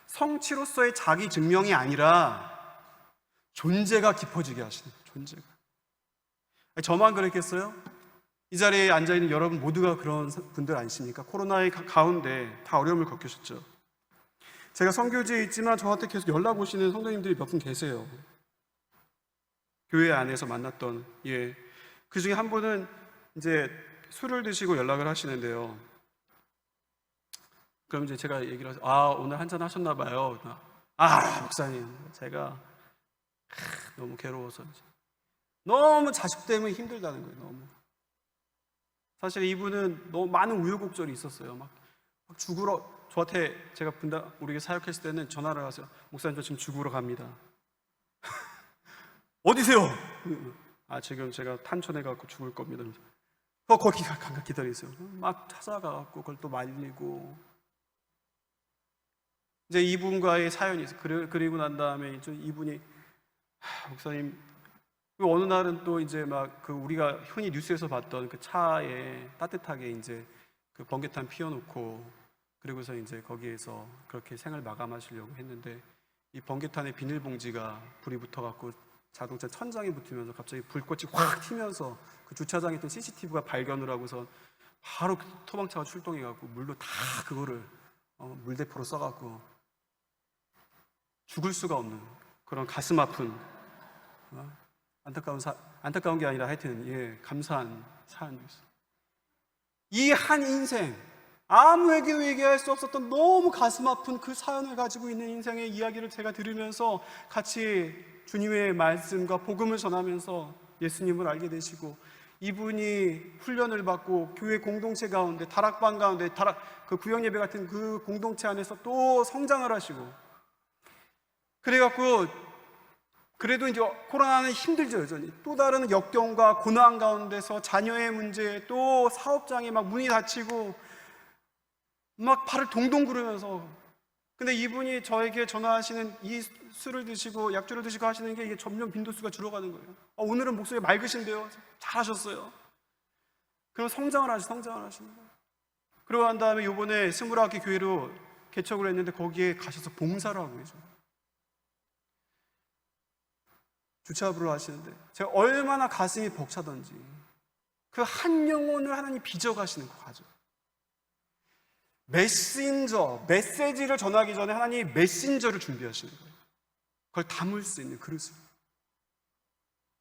성취로서의 자기 증명이 아니라 존재가 깊어지게 하시는 거예요. 존재가. 저만 그랬겠어요? 이 자리에 앉아있는 여러분 모두가 그런 분들 아니십니까? 코로나의 가운데 다 어려움을 겪으셨죠. 제가 선교지에 있지만 저한테 계속 연락 오시는 성도님들이 몇 분 계세요. 교회 안에서 만났던, 그 중에 한 분은 이제 술을 드시고 연락을 하시는데요. 그럼 이제 제가 얘기를 하죠. 오늘 한잔 하셨나 봐요. 목사님, 제가 너무 괴로워서 너무 자식 때문에 힘들다는 거예요. 너무. 사실 이분은 너무 많은 우여곡절이 있었어요. 막 저한테 제가 우리 사역했을 때는 전화를 하세요. 목사님, 저 지금 죽으러 갑니다. 어디세요? 지금 제가 탄천에 가고 죽을 겁니다. 거기 잠깐 기다리세요. 막 찾아가고 그걸 또 말리고. 이제 이분과의 사연이 있어요. 그리고 난 다음에 이분이 목사님, 어느 날은 또 이제 막 우리가 흔히 뉴스에서 봤던 그 차에 따뜻하게 이제 그 번개탄 피워놓고 그리고서 이제 거기에서 그렇게 생을 마감하시려고 했는데 이 번개탄의 비닐봉지가 불이 붙어갖고 자동차 천장에 붙으면서 갑자기 불꽃이 확 튀면서 그 주차장에 있던 CCTV가 발견을 하고서 바로 그 소방차가 출동해갖고 물로 다 그거를 물대포로 써갖고 죽을 수가 없는 그런 가슴 아픈 안타까운 게 아니라 하여튼 감사한 사연도 있어요. 이 한 인생, 아무에게도 얘기할 수 없었던 너무 가슴 아픈 그 사연을 가지고 있는 인생의 이야기를 제가 들으면서 같이 주님의 말씀과 복음을 전하면서 예수님을 알게 되시고, 이분이 훈련을 받고 교회 공동체 가운데, 다락방 가운데, 그 구역예배 같은 그 공동체 안에서 또 성장을 하시고, 그래갖고 그래도 이제 코로나는 힘들죠, 여전히. 또 다른 역경과 고난 가운데서 자녀의 문제, 또 사업장에 막 문이 닫히고 막 발을 동동 구르면서, 근데 이분이 저에게 전화하시는 이 술을 드시고 약주를 드시고 하시는 게 이게 점점 빈도수가 줄어가는 거예요. 오늘은 목소리 맑으신데요, 잘하셨어요. 그럼 성장을 하시는 거예요. 그러고 난 다음에 이번에 스물아홉 개 교회로 개척을 했는데 거기에 가셔서 봉사를 하고 계세요. 주차부를 하시는데 제가 얼마나 가슴이 벅차던지, 그 한 영혼을 하나님 빚어가시는 그 과정. 메시지를 전하기 전에 하나님이 메신저를 준비하시는 거예요. 그걸 담을 수 있는 그릇을.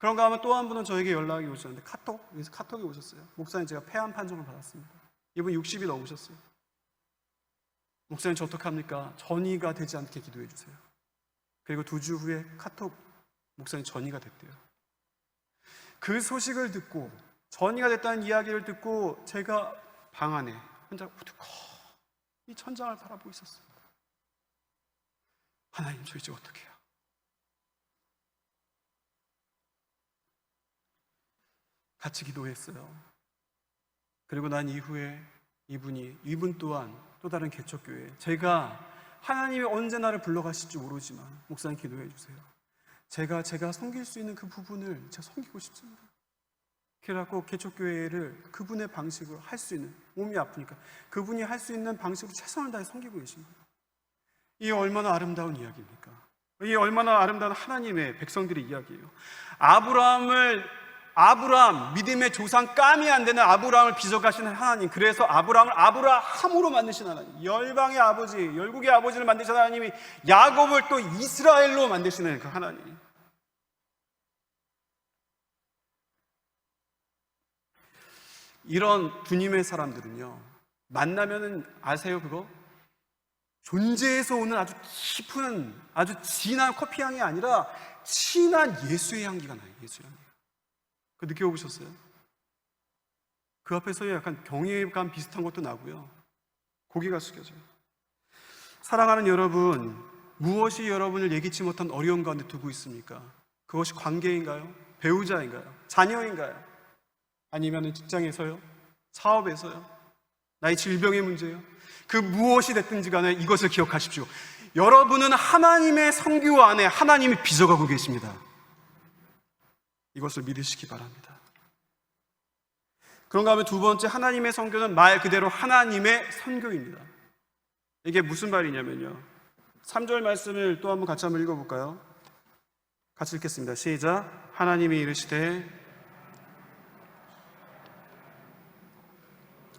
그런가 하면 또 한 분은 저에게 연락이 오셨는데 카톡이 오셨어요. 목사님, 제가 폐암 판정을 받았습니다. 이분 60이 넘으셨어요. 목사님, 저 어떡합니까? 전이가 되지 않게 기도해 주세요. 그리고 2주 후에 카톡, 목사님 전이가 됐대요. 그 소식을 듣고, 전이가 됐다는 이야기를 듣고 제가 방 안에 혼자 이 천장을 바라보고 있었어요. 하나님, 저 이제 어떻게 해요? 같이 기도했어요. 그리고 난 이후에 이분 또한 또 다른 개척교회, 제가 하나님이 언제 나를 불러가실지 모르지만 목사님 기도해 주세요. 제가 섬길 수 있는 그 부분을 제가 섬기고 싶습니다. 그래갖고 개척교회를 그분의 방식으로 할 수 있는, 몸이 아프니까 그분이 할 수 있는 방식으로 최선을 다해 섬기고 계십니다. 이게 얼마나 아름다운 이야기입니까? 이게 얼마나 아름다운 하나님의 백성들의 이야기예요. 아브라함, 믿음의 조상, 깜이 안 되는 아브라함을 빚어가시는 하나님, 그래서 아브라함을 아브라함으로 만드신 하나님, 열방의 아버지, 열국의 아버지를 만드신 하나님이 야곱을 또 이스라엘로 만드시는 그 하나님. 이런 주님의 사람들은요, 만나면은 아세요 그거? 존재에서 오는 아주 깊은, 아주 진한 커피 향이 아니라 진한 예수의 향기가 나요. 예수의 향기. 그 느껴보셨어요? 그 앞에서 약간 경외감 비슷한 것도 나고요. 고개가 숙여져요. 사랑하는 여러분, 무엇이 여러분을 예기치 못한 어려움 가운데 두고 있습니까? 그것이 관계인가요? 배우자인가요? 자녀인가요? 아니면 직장에서요? 사업에서요? 나의 질병의 문제요? 그 무엇이 됐든지 간에 이것을 기억하십시오. 여러분은 하나님의 성교 안에 하나님이 빚어가고 계십니다. 이것을 믿으시기 바랍니다. 그런가 하면 2번째, 하나님의 선교는 말 그대로 하나님의 선교입니다. 이게 무슨 말이냐면요, 3절 말씀을 또 같이 한번 읽어볼까요? 같이 읽겠습니다. 시작. 하나님이 이르시되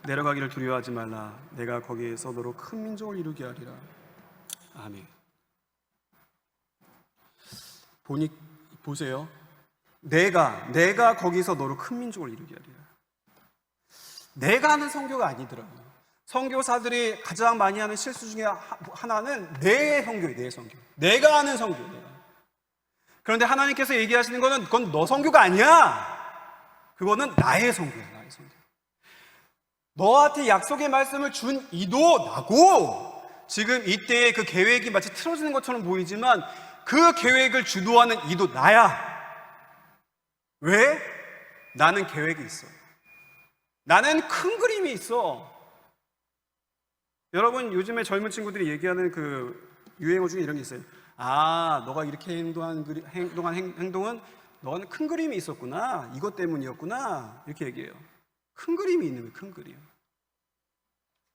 내려가기를 두려워하지 말라. 내가 거기에서 너로 큰 민족을 이루게 하리라. 아멘. 보세요. 내가 거기서 너로 큰 민족을 이루게 하리라. 내가 하는 선교가 아니더라고요. 선교사들이 가장 많이 하는 실수 중에 하나는 내 선교예요. 내 선교. 내가 하는 선교. 그런데 하나님께서 얘기하시는 거는 그건 너 선교가 아니야. 그거는 나의 선교야. 나의 선교. 너한테 약속의 말씀을 준 이도 나고, 지금 이때의 그 계획이 마치 틀어지는 것처럼 보이지만 그 계획을 주도하는 이도 나야. 왜? 나는 계획이 있어. 나는 큰 그림이 있어. 여러분, 요즘에 젊은 친구들이 얘기하는 그 유행어 중에 이런 게 있어요. 아, 너가 이렇게 행동은 너는 큰 그림이 있었구나. 이것 때문이었구나. 이렇게 얘기해요. 큰 그림이 있는 거예요. 큰 그림.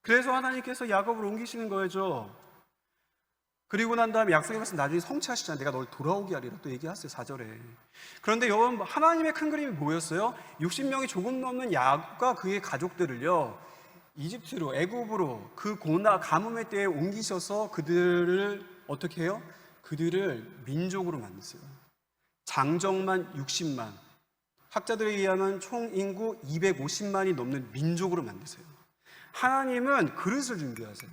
그래서 하나님께서 야곱을 옮기시는 거죠. 그리고 난 다음에 약속의 말씀 나중에 성취하시잖아요. 내가 널 돌아오게 하리라 또 얘기하세요. 4절에. 그런데 여러분, 하나님의 큰 그림이 뭐였어요? 60명이 조금 넘는 야곱과 그의 가족들을요, 이집트로, 애굽으로, 그 가뭄의 때에 옮기셔서 그들을 어떻게 해요? 그들을 민족으로 만드세요. 장정만 60만, 학자들에 의하면 총 인구 250만이 넘는 민족으로 만드세요. 하나님은 그릇을 준비하세요.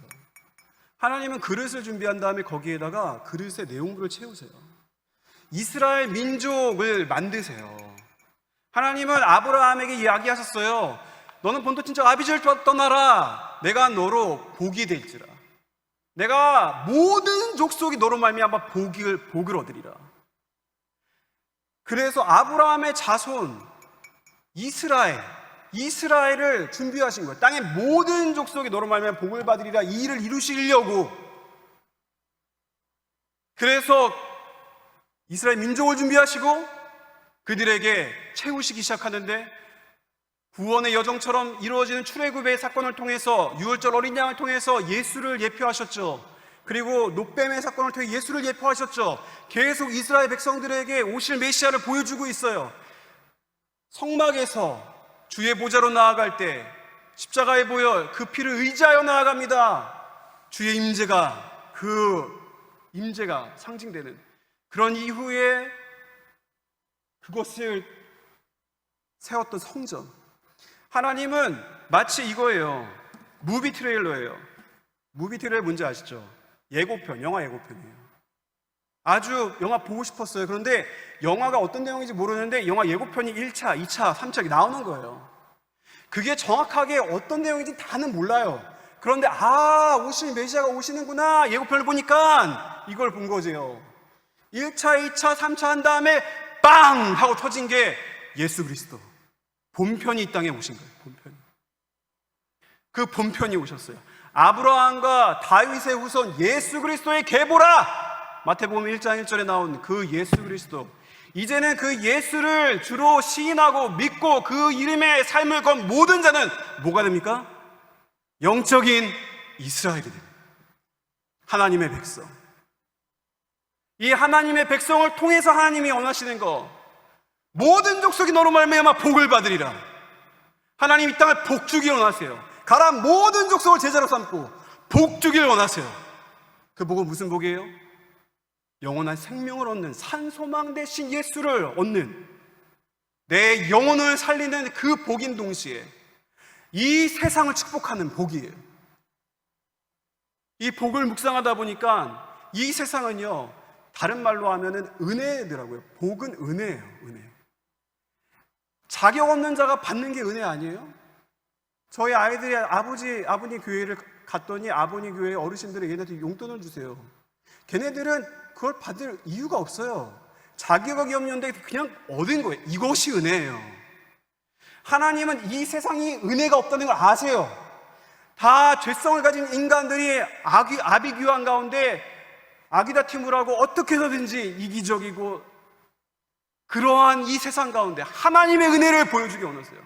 하나님은 그릇을 준비한 다음에 거기에다가 그릇의 내용물을 채우세요. 이스라엘 민족을 만드세요. 하나님은 아브라함에게 이야기하셨어요. 너는 본토 친척 아비지를 떠나라. 내가 너로 복이 될지라. 내가 모든 족속이 너로 말미암아 복을 얻으리라. 그래서 아브라함의 자손 이스라엘을 준비하신 거예요. 땅의 모든 족속이 너로 말미암아 복을 받으리라. 이 일을 이루시려고. 그래서 이스라엘 민족을 준비하시고 그들에게 채우시기 시작하는데, 구원의 여정처럼 이루어지는 출애굽의 사건을 통해서, 유월절 어린 양을 통해서 예수를 예표하셨죠. 그리고 놋뱀의 사건을 통해 예수를 예표하셨죠. 계속 이스라엘 백성들에게 오실 메시아를 보여주고 있어요. 성막에서 주의 보좌로 나아갈 때 십자가에 보여 그 피를 의지하여 나아갑니다. 주의 임재가, 그 임재가 상징되는, 그런 이후에 그것을 세웠던 성전. 하나님은 마치 이거예요. 무비 트레일러예요. 무비 트레일러 뭔지 아시죠? 예고편, 영화 예고편이에요. 아주 영화 보고 싶었어요. 그런데 영화가 어떤 내용인지 모르는데 영화 예고편이 1차, 2차, 3차 나오는 거예요. 그게 정확하게 어떤 내용인지 다는 몰라요. 그런데 오실 메시아가 오시는구나 예고편을 보니까 이걸 본 거죠. 1차, 2차, 3차 한 다음에 빵! 하고 터진 게 예수 그리스도. 본편이 이 땅에 오신 거예요. 본편이. 그 본편이 오셨어요. 아브라함과 다윗의 후손 예수 그리스도의 계보라! 마태복음 1장 1절에 나온 그 예수 그리스도. 이제는 그 예수를 주로 시인하고 믿고 그 이름의 삶을 건 모든 자는 뭐가 됩니까? 영적인 이스라엘이 됩니다. 하나님의 백성. 이 하나님의 백성을 통해서 하나님이 원하시는 거, 모든 족속이 너로 말미암아 복을 받으리라. 하나님 이 땅을 복 주기를 원하세요. 가라 모든 족속을 제자로 삼고 복 주기를 원하세요. 그 복은 무슨 복이에요? 영원한 생명을 얻는, 산소망 대신 예수를 얻는, 내 영혼을 살리는 그 복인 동시에 이 세상을 축복하는 복이에요. 이 복을 묵상하다 보니까 이 세상은요, 다른 말로 하면은 은혜더라고요. 복은 은혜예요. 은혜. 자격 없는 자가 받는 게 은혜 아니에요? 저희 아이들이 아버님 교회를 갔더니 아버님 교회 어르신들이 얘네한테 용돈을 주세요. 걔네들은 그걸 받을 이유가 없어요. 자격이 없는데 그냥 얻은 거예요. 이것이 은혜예요. 하나님은 이 세상이 은혜가 없다는 걸 아세요. 다 죄성을 가진 인간들이 아비규환 가운데 아기다툼을 하고 어떻게 해서든지 이기적이고 그러한 이 세상 가운데 하나님의 은혜를 보여주기 원하세요.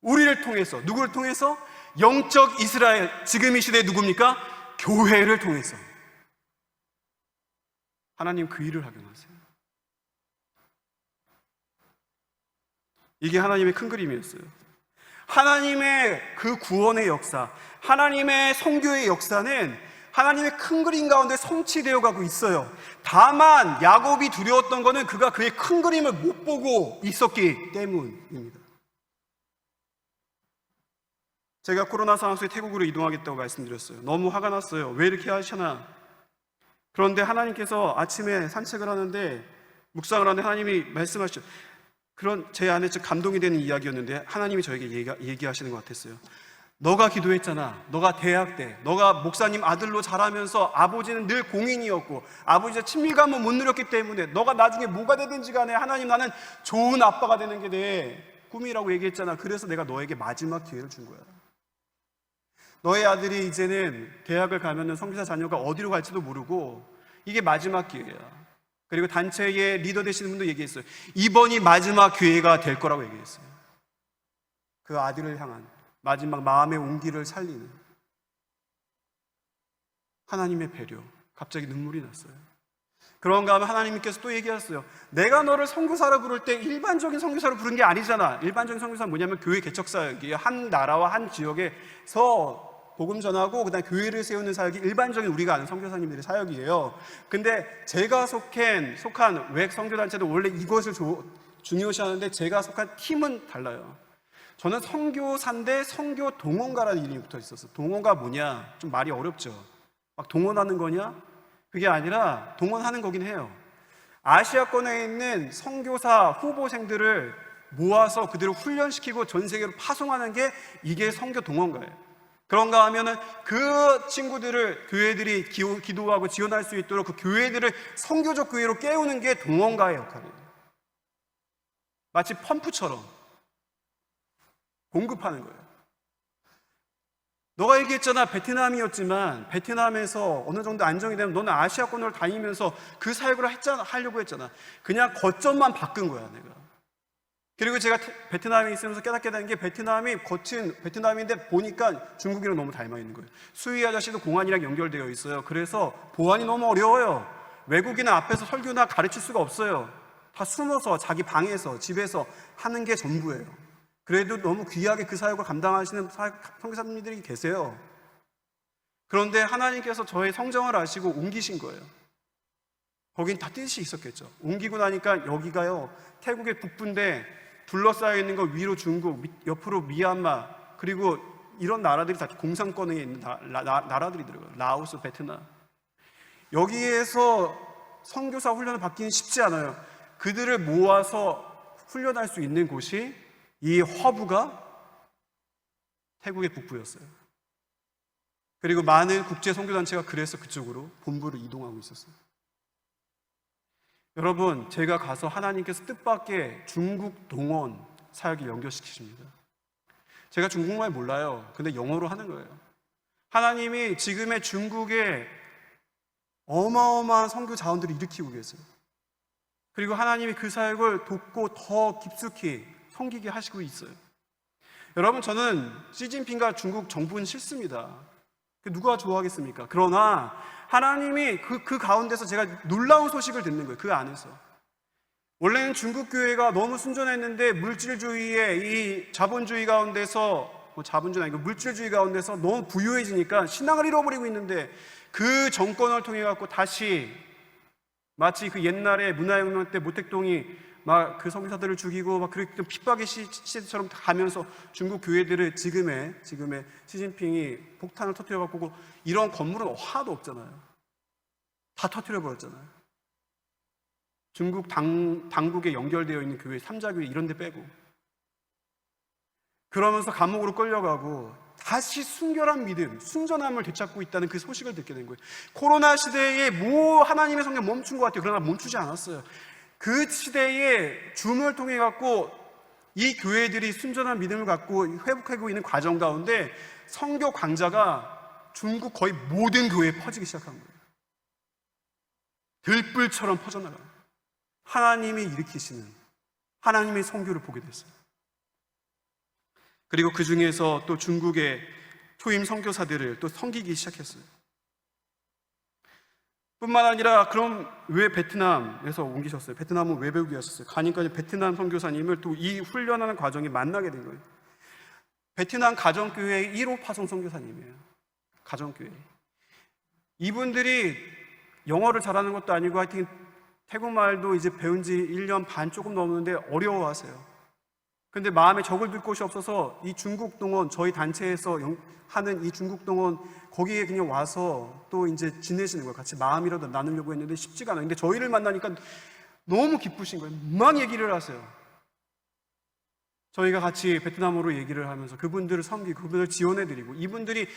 우리를 통해서, 누구를 통해서? 영적 이스라엘, 지금 이 시대에 누굽니까? 교회를 통해서 하나님 그 일을 하게 원하세요. 이게 하나님의 큰 그림이었어요. 하나님의 그 구원의 역사, 하나님의 선교의 역사는 하나님의 큰 그림 가운데 성취되어 가고 있어요. 다만 야곱이 두려웠던 것은 그가 그의 큰 그림을 못 보고 있었기 때문입니다. 제가 코로나 상황 속에 태국으로 이동하겠다고 말씀드렸어요. 너무 화가 났어요. 왜 이렇게 하시나? 그런데 하나님께서 아침에 산책을 하는데, 묵상을 하는데 하나님이 말씀하시죠. 그런 제 안에 좀 감동이 되는 이야기였는데 하나님이 저에게 얘기하시는 것 같았어요. 너가 기도했잖아. 너가 대학 때 너가 목사님 아들로 자라면서 아버지는 늘 공인이었고 아버지와 친밀감을 못 누렸기 때문에 너가 나중에 뭐가 되든지 간에 하나님 나는 좋은 아빠가 되는 게 내 꿈이라고 얘기했잖아. 그래서 내가 너에게 마지막 기회를 준 거야. 너의 아들이 이제는 대학을 가면은 선교사 자녀가 어디로 갈지도 모르고 이게 마지막 기회야. 그리고 단체의 리더 되시는 분도 얘기했어요. 이번이 마지막 기회가 될 거라고 얘기했어요. 그 아들을 향한 마지막 마음의 온기를 살리는 하나님의 배려. 갑자기 눈물이 났어요. 그런가 하면 하나님께서 또 얘기하셨어요. 내가 너를 선교사로 부를 때 일반적인 선교사로 부른 게 아니잖아. 일반적인 선교사는 뭐냐면 교회 개척사역이에요. 한 나라와 한 지역에서 복음 전하고 그다음 교회를 세우는 사역이 일반적인 우리가 아는 선교사님들의 사역이에요. 근데 제가 속한 외 선교단체도 원래 이것을 중요시하는데 제가 속한 팀은 달라요. 저는 선교사인데 선교 동원가라는 이름이 붙어 있었어요. 동원가 뭐냐? 좀 말이 어렵죠. 막 동원하는 거냐? 그게 아니라 동원하는 거긴 해요. 아시아권에 있는 선교사 후보생들을 모아서 그대로 훈련시키고 전 세계로 파송하는 게 이게 선교 동원가예요. 그런가 하면은 그 친구들을 교회들이 기도하고 지원할 수 있도록 그 교회들을 선교적 교회로 깨우는 게 동원가의 역할이에요. 마치 펌프처럼 공급하는 거예요. 너가 얘기했잖아. 베트남이었지만 베트남에서 어느 정도 안정이 되면 너는 아시아권으로 다니면서 그 사역을 하려고 했잖아. 그냥 거점만 바꾼 거야 내가. 그리고 제가 베트남에 있으면서 깨닫게 된 게 베트남이 거친 베트남인데 보니까 중국이랑 너무 닮아 있는 거예요. 수위 아저씨도 공안이랑 연결되어 있어요. 그래서 보안이 너무 어려워요. 외국인은 앞에서 설교나 가르칠 수가 없어요. 다 숨어서 자기 방에서 집에서 하는 게 전부예요. 그래도 너무 귀하게 그 사역을 감당하시는 선교사님들이 계세요. 그런데 하나님께서 저의 성정을 아시고 옮기신 거예요. 거긴 다 뜻이 있었겠죠. 옮기고 나니까 여기가요, 태국의 북부인데 둘러싸여 있는 거 위로 중국, 옆으로 미얀마, 그리고 이런 나라들이 다 공산권에 있는 나라들이 들어가요. 라오스, 베트남. 여기에서 선교사 훈련을 받기는 쉽지 않아요. 그들을 모아서 훈련할 수 있는 곳이 이 허브가 태국의 북부였어요. 그리고 많은 국제 선교단체가 그래서 그쪽으로 본부를 이동하고 있었어요. 여러분, 제가 가서 하나님께서 뜻밖의 중국 동원 사역을 연결시키십니다. 제가 중국말 몰라요. 근데 영어로 하는 거예요. 하나님이 지금의 중국에 어마어마한 선교 자원들을 일으키고 계세요. 그리고 하나님이 그 사역을 돕고 더 깊숙이 섬기게 하시고 있어요. 여러분, 저는 시진핑과 중국 정부는 싫습니다. 누가 좋아하겠습니까? 그러나 하나님이 그 가운데서 제가 놀라운 소식을 듣는 거예요. 그 안에서. 원래는 중국 교회가 너무 순전했는데 물질주의의 이 자본주의 가운데서, 자본주의 아니고 물질주의 가운데서 너무 부유해지니까 신앙을 잃어버리고 있는데, 그 정권을 통해 갖고 다시 마치 그 옛날에 문화혁명 때 모택동이 막 그 선교사들을 죽이고 막 그렇게 핍박의 시대처럼 가면서 중국 교회들을 지금의 시진핑이 폭탄을 터뜨려 갖고, 이런 건물은 하나도 없잖아요. 다 터뜨려 버렸잖아요. 중국 당국에 연결되어 있는 교회, 삼자교회 이런 데 빼고. 그러면서 감옥으로 끌려가고 다시 순결한 믿음, 순전함을 되찾고 있다는 그 소식을 듣게 된 거예요. 코로나 시대에 하나님의 성령 멈춘 것 같아요. 그러나 멈추지 않았어요. 그 시대에 줌을 통해 갖고 이 교회들이 순전한 믿음을 갖고 회복하고 있는 과정 가운데 선교 강자가 중국 거의 모든 교회에 퍼지기 시작한 거예요. 들불처럼 퍼져나가요. 하나님이 일으키시는 하나님의 선교를 보게 됐어요. 그리고 그 중에서 또 중국의 초임 선교사들을 또 섬기기 시작했어요. 뿐만 아니라, 그럼 왜 베트남에서 옮기셨어요? 베트남은 왜 배우기 하셨어요? 가니까 베트남 선교사님을 또 이 훈련하는 과정에 만나게 된 거예요. 베트남 가정교회의 1호 파송 선교사님이에요. 가정교회. 이분들이 영어를 잘하는 것도 아니고 하여튼 태국말도 이제 배운 지 1년 반 조금 넘었는데 어려워하세요. 근데 마음에 적을 둘 곳이 없어서 이 중국 동원, 저희 단체에서 하는 이 중국 동원 거기에 그냥 와서 또 이제 지내시는 거예요. 같이 마음이라도 나누려고 했는데 쉽지가 않아요. 근데 저희를 만나니까 너무 기쁘신 거예요. 막 얘기를 하세요. 저희가 같이 베트남어로 얘기를 하면서 그분들을 섬기고 그분들을 지원해드리고, 이분들이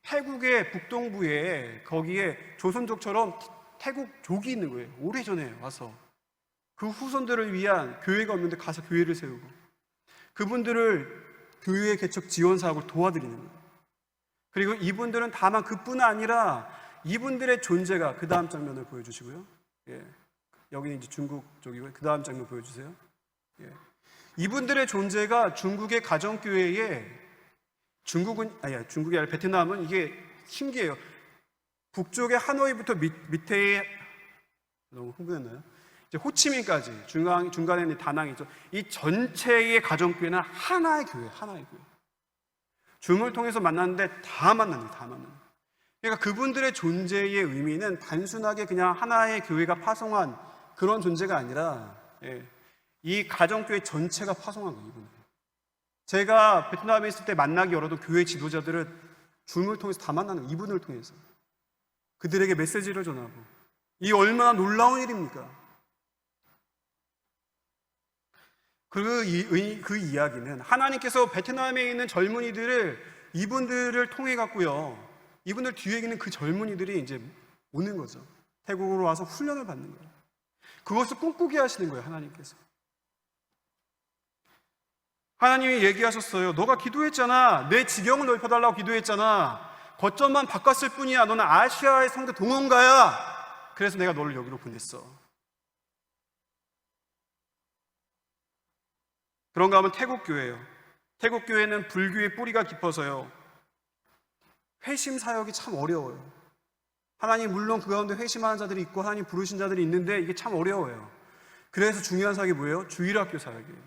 태국의 북동부에 거기에 조선족처럼 태국족이 있는 거예요. 오래전에 와서 그 후손들을 위한 교회가 없는데 가서 교회를 세우고, 그분들을 교회 개척 지원 사업을 도와드리는 거예요. 그리고 이분들은 다만 그뿐 아니라 이분들의 존재가, 그 다음 장면을 보여주시고요. 예. 여기는 이제 중국 쪽이고요. 그 다음 장면 보여주세요. 예. 이분들의 존재가 중국의 가정교회에, 중국이 아니라 베트남은 이게 신기해요. 북쪽의 하노이부터 밑에, 너무 흥분했나요? 이제 호치민까지, 중간에는 다낭이죠. 이 전체의 가정교회는 하나의 교회. 줌을 통해서 만났는데 다 만나는 거예요. 그러니까 그분들의 존재의 의미는 단순하게 그냥 하나의 교회가 파송한 그런 존재가 아니라, 이 가정교회 전체가 파송한 거예요. 이분은. 제가 베트남에 있을 때 만나기 어려도 교회 지도자들을 줌을 통해서 다 만나는 거예요. 이분을 통해서. 그들에게 메시지를 전하고. 이 얼마나 놀라운 일입니까? 그 이야기는 하나님께서 베트남에 있는 젊은이들을, 이분들을 통해 갖고요, 이분들 뒤에 있는 그 젊은이들이 이제 오는 거죠. 태국으로 와서 훈련을 받는 거예요. 그것을 꿈꾸게 하시는 거예요, 하나님께서. 하나님이 얘기하셨어요. 너가 기도했잖아. 내 지경을 넓혀달라고 기도했잖아. 거점만 바꿨을 뿐이야. 너는 아시아의 성교 동원가야. 그래서 내가 너를 여기로 보냈어. 그런가 하면 태국교회예요. 태국교회는 불교의 뿌리가 깊어서요, 회심 사역이 참 어려워요. 하나님, 물론 그 가운데 회심하는 자들이 있고 하나님 부르신 자들이 있는데 이게 참 어려워요. 그래서 중요한 사역이 뭐예요? 주일학교 사역이에요.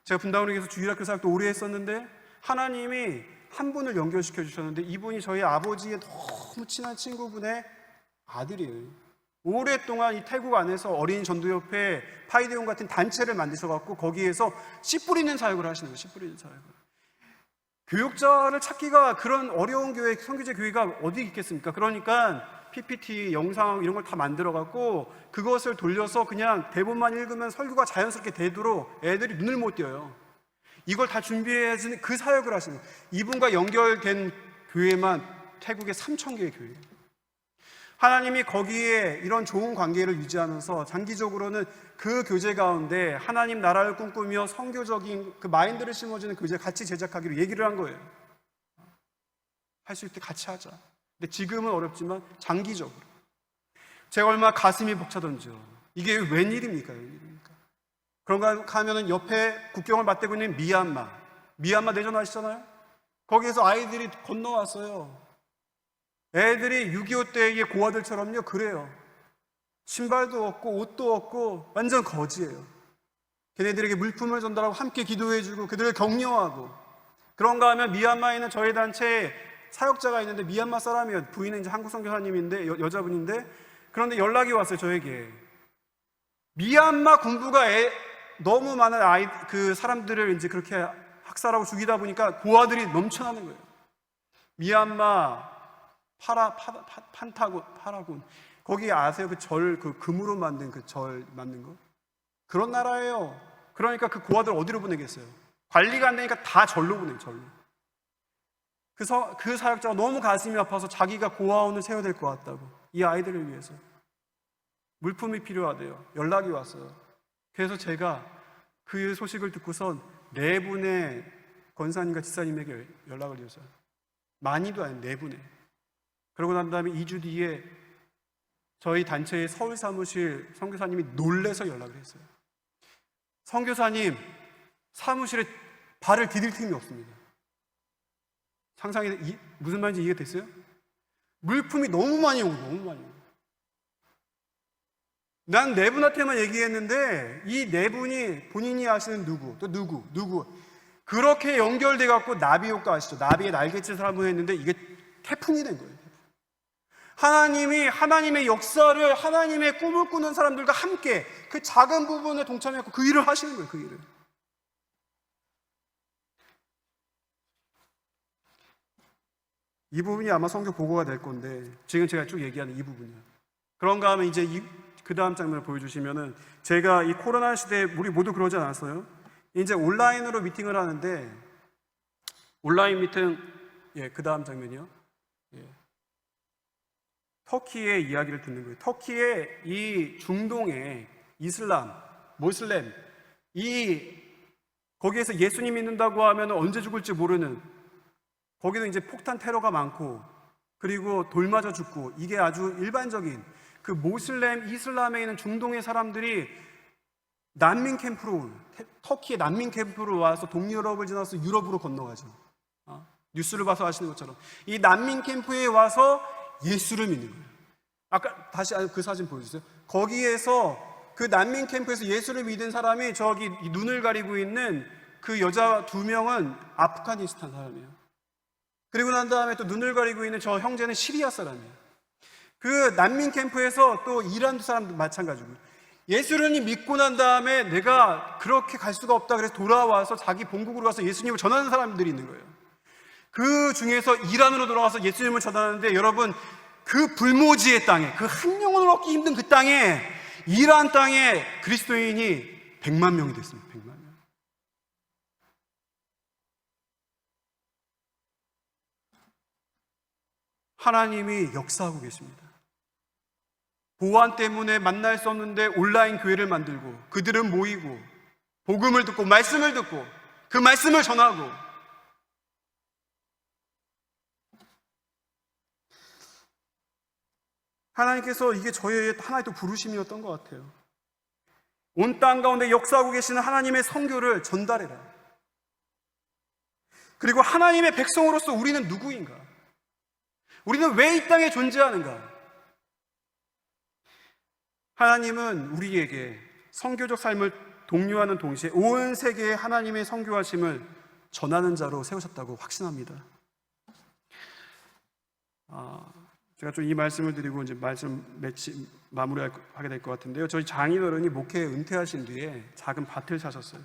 제가 분당원에서 주일학교 사역도 오래 했었는데 하나님이 한 분을 연결시켜 주셨는데, 이분이 저희 아버지의 너무 친한 친구분의 아들이에요. 오랫동안 이 태국 안에서 어린이 전도협회, 파이데온 같은 단체를 만드셔갖고 거기에서 씨 뿌리는 사역을 하시는 거예요. 씨 뿌리는 사역을. 교육자를 찾기가 그런 어려운 교회, 선교제 교회가 어디 있겠습니까? 그러니까 PPT, 영상 이런 걸 다 만들어갖고 그것을 돌려서 그냥 대본만 읽으면 설교가 자연스럽게 되도록 애들이 눈을 못 띄어요. 이걸 다 준비해야지 그 사역을 하시는 거예요. 이분과 연결된 교회만 태국에 3,000개의 교회예요. 하나님이 거기에 이런 좋은 관계를 유지하면서 장기적으로는 그 교제 가운데 하나님 나라를 꿈꾸며 선교적인 그 마인드를 심어주는 교제 같이 제작하기로 얘기를 한 거예요. 할 수 있을 때 같이 하자. 근데 지금은 어렵지만 장기적으로. 제가 얼마나 가슴이 벅차던지요. 이게 웬일입니까? 웬일입니까? 그런가 하면은 옆에 국경을 맞대고 있는 미얀마 내전 아시잖아요? 거기에서 아이들이 건너왔어요. 애들이 6.25 때의 고아들처럼요, 그래요. 신발도 없고 옷도 없고 완전 거지예요. 걔네들에게 물품을 전달하고 함께 기도해주고 그들을 격려하고. 그런가 하면 미얀마에 있는 저희 단체에 사역자가 있는데 미얀마 사람이에요. 부인은 이제 한국 선교사님인데 여자분인데, 그런데 연락이 왔어요, 저에게. 미얀마 군부가 너무 많은 그 사람들을 이제 그렇게 학살하고 죽이다 보니까 고아들이 넘쳐나는 거예요. 미얀마 파라군 거기 아세요? 그 절, 그 금으로 만든 그 절 만든 거? 그런 나라예요. 그러니까 그 고아들 어디로 보내겠어요? 관리가 안 되니까 다 절로 보내요, 절로. 그래서 그 사역자가 너무 가슴이 아파서 자기가 고아원을 세워야 될 것 같다고, 이 아이들을 위해서 물품이 필요하대요. 연락이 왔어요. 그래서 제가 그 소식을 듣고선 4분의 권사님과 지사님에게 연락을 드렸어요. 많이도 아니고 4분의. 그러고 난 다음에 2주 뒤에 저희 단체의 서울 사무실 선교사님이 놀래서 연락을 했어요. 선교사님, 사무실에 발을 디딜 틈이 없습니다. 상상이 무슨 말인지 이해가 됐어요? 물품이 너무 많이 오고 너무 많이 오고. 난 4분한테만 얘기했는데 이 4분이 본인이 아시는 누구, 또 누구 그렇게 연결돼 갖고 나비 효과 아시죠? 나비의 날갯짓 사람을 했는데 이게 태풍이 된 거예요. 하나님이 하나님의 역사를, 하나님의 꿈을 꾸는 사람들과 함께 그 작은 부분에 동참했고 그 일을 하시는 거예요. 그 일을. 이 부분이 아마 성경 보고가 될 건데 지금 제가 쭉 얘기하는 이 부분이에요. 그런가 하면 이제 그 다음 장면을 보여주시면은, 제가 이 코로나 시대에 우리 모두 그러지 않았어요? 이제 온라인으로 미팅을 하는데, 온라인 미팅, 그 다음 장면이요. 터키의 이야기를 듣는 거예요. 터키의 이 중동의 이슬람, 모슬렘, 거기에서 예수님 믿는다고 하면 언제 죽을지 모르는, 거기도 이제 폭탄 테러가 많고 그리고 돌 맞아 죽고, 이게 아주 일반적인 그 모슬렘, 이슬람에 있는 중동의 사람들이 난민 캠프로, 터키의 난민 캠프로 와서 동유럽을 지나서 유럽으로 건너가죠. 뉴스를 봐서 아시는 것처럼 이 난민 캠프에 와서 예수를 믿는 거예요. 아까 다시 그 사진 보여주세요. 거기에서 그 난민 캠프에서 예수를 믿은 사람이 저기 눈을 가리고 있는 그 여자 2명은 아프가니스탄 사람이에요. 그리고 난 다음에 또 눈을 가리고 있는 저 형제는 시리아 사람이에요. 그 난민 캠프에서 또 이란 사람도 마찬가지고, 예수를 믿고 난 다음에 내가 그렇게 갈 수가 없다 그래서 돌아와서 자기 본국으로 가서 예수님을 전하는 사람들이 있는 거예요. 그 중에서 이란으로 돌아가서 예수님을 전하는데, 여러분, 그 불모지의 땅에, 그 한 영혼을 얻기 힘든 그 땅에, 이란 땅에 그리스도인이 100만 명이 됐습니다. 100만 명. 하나님이 역사하고 계십니다. 보안 때문에 만날 수 없는데 온라인 교회를 만들고 그들은 모이고 복음을 듣고 말씀을 듣고 그 말씀을 전하고, 하나님께서 이게 저의 하나의 또 부르심이었던 것 같아요. 온 땅 가운데 역사하고 계시는 하나님의 선교를 전달해라. 그리고 하나님의 백성으로서 우리는 누구인가? 우리는 왜 이 땅에 존재하는가? 하나님은 우리에게 선교적 삶을 독려하는 동시에 온 세계에 하나님의 선교하심을 전하는 자로 세우셨다고 확신합니다. 제가 좀 이 말씀을 드리고 이제 말씀 마무리하게 될 것 같은데요. 저희 장인어른이 목회 은퇴하신 뒤에 작은 밭을 사셨어요.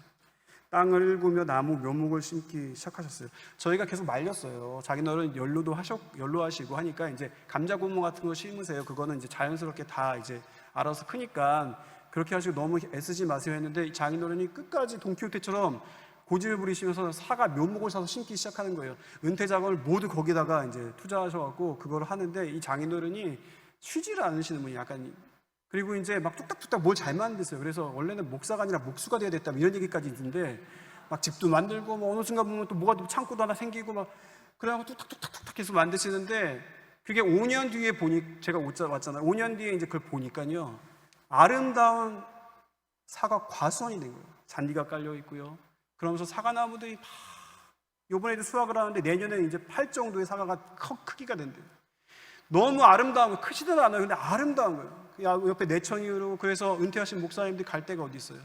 땅을 일구며 나무 묘목을 심기 시작하셨어요. 저희가 계속 말렸어요. 장인어른 연로하시고 하니까 이제 감자고무 같은 거 심으세요. 그거는 이제 자연스럽게 다 이제 알아서 크니까 그렇게 하시고 너무 애쓰지 마세요 했는데 장인어른이 끝까지 돈키호테처럼 고집을 부리시면서 사과 묘목을 사서 심기 시작하는 거예요. 은퇴 자금을 모두 거기다가 이제 투자하셔갖고 그걸 하는데 이 장인어른이 쉬지를 않으시는 분이 약간, 그리고 이제 막 뚝딱뚝딱 뭘 잘 만드세요. 그래서 원래는 목사가 아니라 목수가 돼야 됐다 이런 얘기까지 있는데 막 집도 만들고 뭐 어느 순간 보면 또 뭐가 또 창고도 하나 생기고 막 그래갖고 뚝딱뚝딱 계속 만드시는데 그게 5년 뒤에 제가 왔잖아요. 5년 뒤에 이제 그걸 보니까요, 아름다운 사과 과수원이 된 거예요. 잔디가 깔려 있고요. 그러면서 사과나무들이 막 이번에도 수확을 하는데 내년에 이제 팔 정도의 사과가 크기가 된대요. 너무 아름다운 거예요. 크지도 않아요. 근데 아름다운 거예요. 옆에 내천이로. 그래서 은퇴하신 목사님들이 갈 데가 어디 있어요.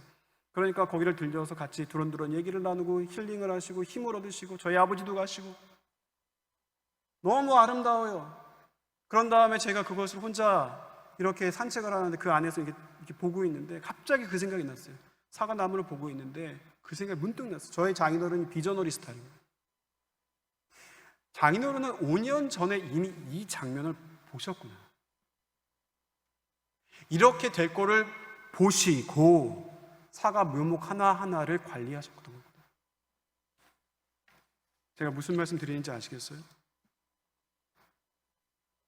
그러니까 거기를 들려서 같이 두런두런 얘기를 나누고 힐링을 하시고 힘을 얻으시고 저희 아버지도 가시고 너무 아름다워요. 그런 다음에 제가 그것을 혼자 이렇게 산책을 하는데 그 안에서 이렇게 보고 있는데 갑자기 그 생각이 났어요. 사과나무를 보고 있는데 그 생각이 문득 났어요. 저희 장인어른이 비전어리 스타일이에요. 장인어른은 5년 전에 이미 이 장면을 보셨구나. 이렇게 될 거를 보시고 사과 묘목 하나하나를 관리하셨던 겁니다. 제가 무슨 말씀 드리는지 아시겠어요?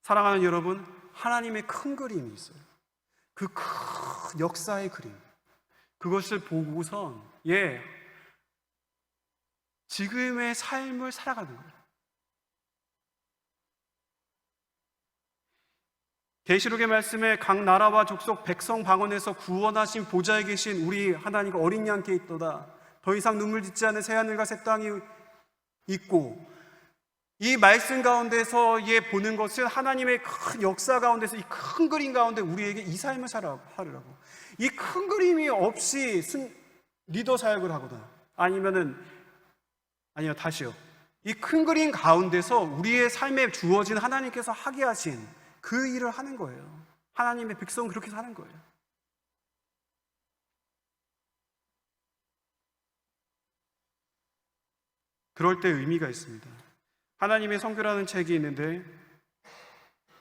사랑하는 여러분, 하나님의 큰 그림이 있어요. 그 큰 역사의 그림. 그것을 보고선 지금의 삶을 살아가는 거예요. 계시록의 말씀에 각 나라와 족속 백성 방언에서 구원하신 보좌에 계신 우리 하나님과 어린 양께 있도다. 더 이상 눈물 짓지 않은 새하늘과 새 땅이 있고, 이 말씀 가운데서 보는 것은 하나님의 큰 역사 가운데서 이 큰 그림 가운데 우리에게 이 삶을 살으라고. 이 큰 그림이 없이 리더 사역을 하거나 아니요 다시요. 이 큰 그림 가운데서 우리의 삶에 주어진 하나님께서 하게 하신 그 일을 하는 거예요. 하나님의 백성은 그렇게 사는 거예요. 그럴 때 의미가 있습니다. 하나님의 성교라는 책이 있는데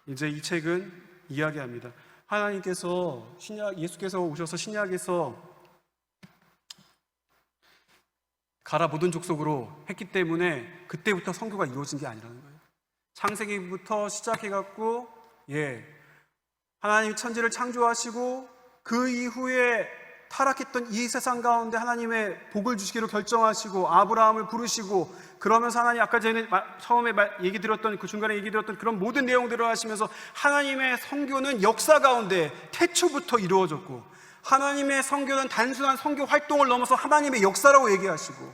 이제 이 책은 이야기합니다. 하나님께서 예수께서 오셔서 신약에서 가라 모든 족속으로 했기 때문에 그때부터 성교가 이루어진 게 아니라는 거예요. 창세기부터 시작해갖고 하나님이 천지를 창조하시고 그 이후에 타락했던 이 세상 가운데 하나님의 복을 주시기로 결정하시고 아브라함을 부르시고, 그러면서 하나님 아까 전에 처음에 얘기 들었던 그 중간에 얘기 들었던 그런 모든 내용들을 하시면서 하나님의 선교는 역사 가운데 태초부터 이루어졌고, 하나님의 선교는 단순한 선교 활동을 넘어서 하나님의 역사라고 얘기하시고,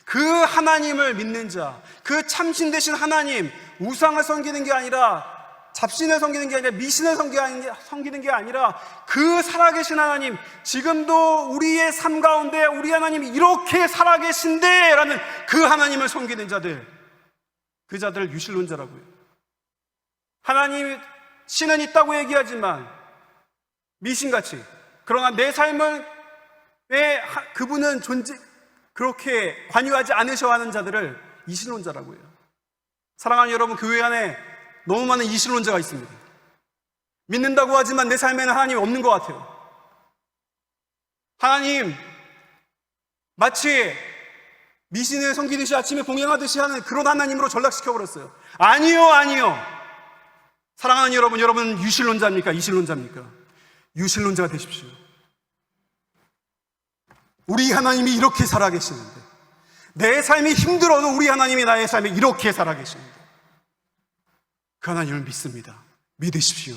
그 하나님을 믿는 자, 그 참신 되신 하나님, 우상을 섬기는 게 아니라 잡신을 섬기는 게 아니라 미신을 섬기는 게 아니라 그 살아계신 하나님, 지금도 우리의 삶 가운데 우리 하나님이 이렇게 살아계신데 라는 그 하나님을 섬기는 자들, 그 자들을 유실론자라고요. 하나님 신은 있다고 얘기하지만 미신같이, 그러나 내 삶을 왜 그분은 그렇게 관여하지 않으셔 하는 자들을 이신론자라고 해요. 사랑하는 여러분, 교회 안에 너무 많은 이신론자가 있습니다. 믿는다고 하지만 내 삶에는 하나님이 없는 것 같아요. 하나님 마치 미신을 섬기듯이 아침에 봉양하듯이 하는 그런 하나님으로 전락시켜버렸어요. 아니요. 사랑하는 여러분, 여러분은 유신론자입니까? 이신론자입니까? 유신론자가 되십시오. 우리 하나님이 이렇게 살아계시는데, 내 삶이 힘들어도 우리 하나님이 나의 삶에 이렇게 살아계시는데 그 하나님을 믿습니다. 믿으십시오.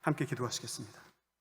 함께 기도하시겠습니다.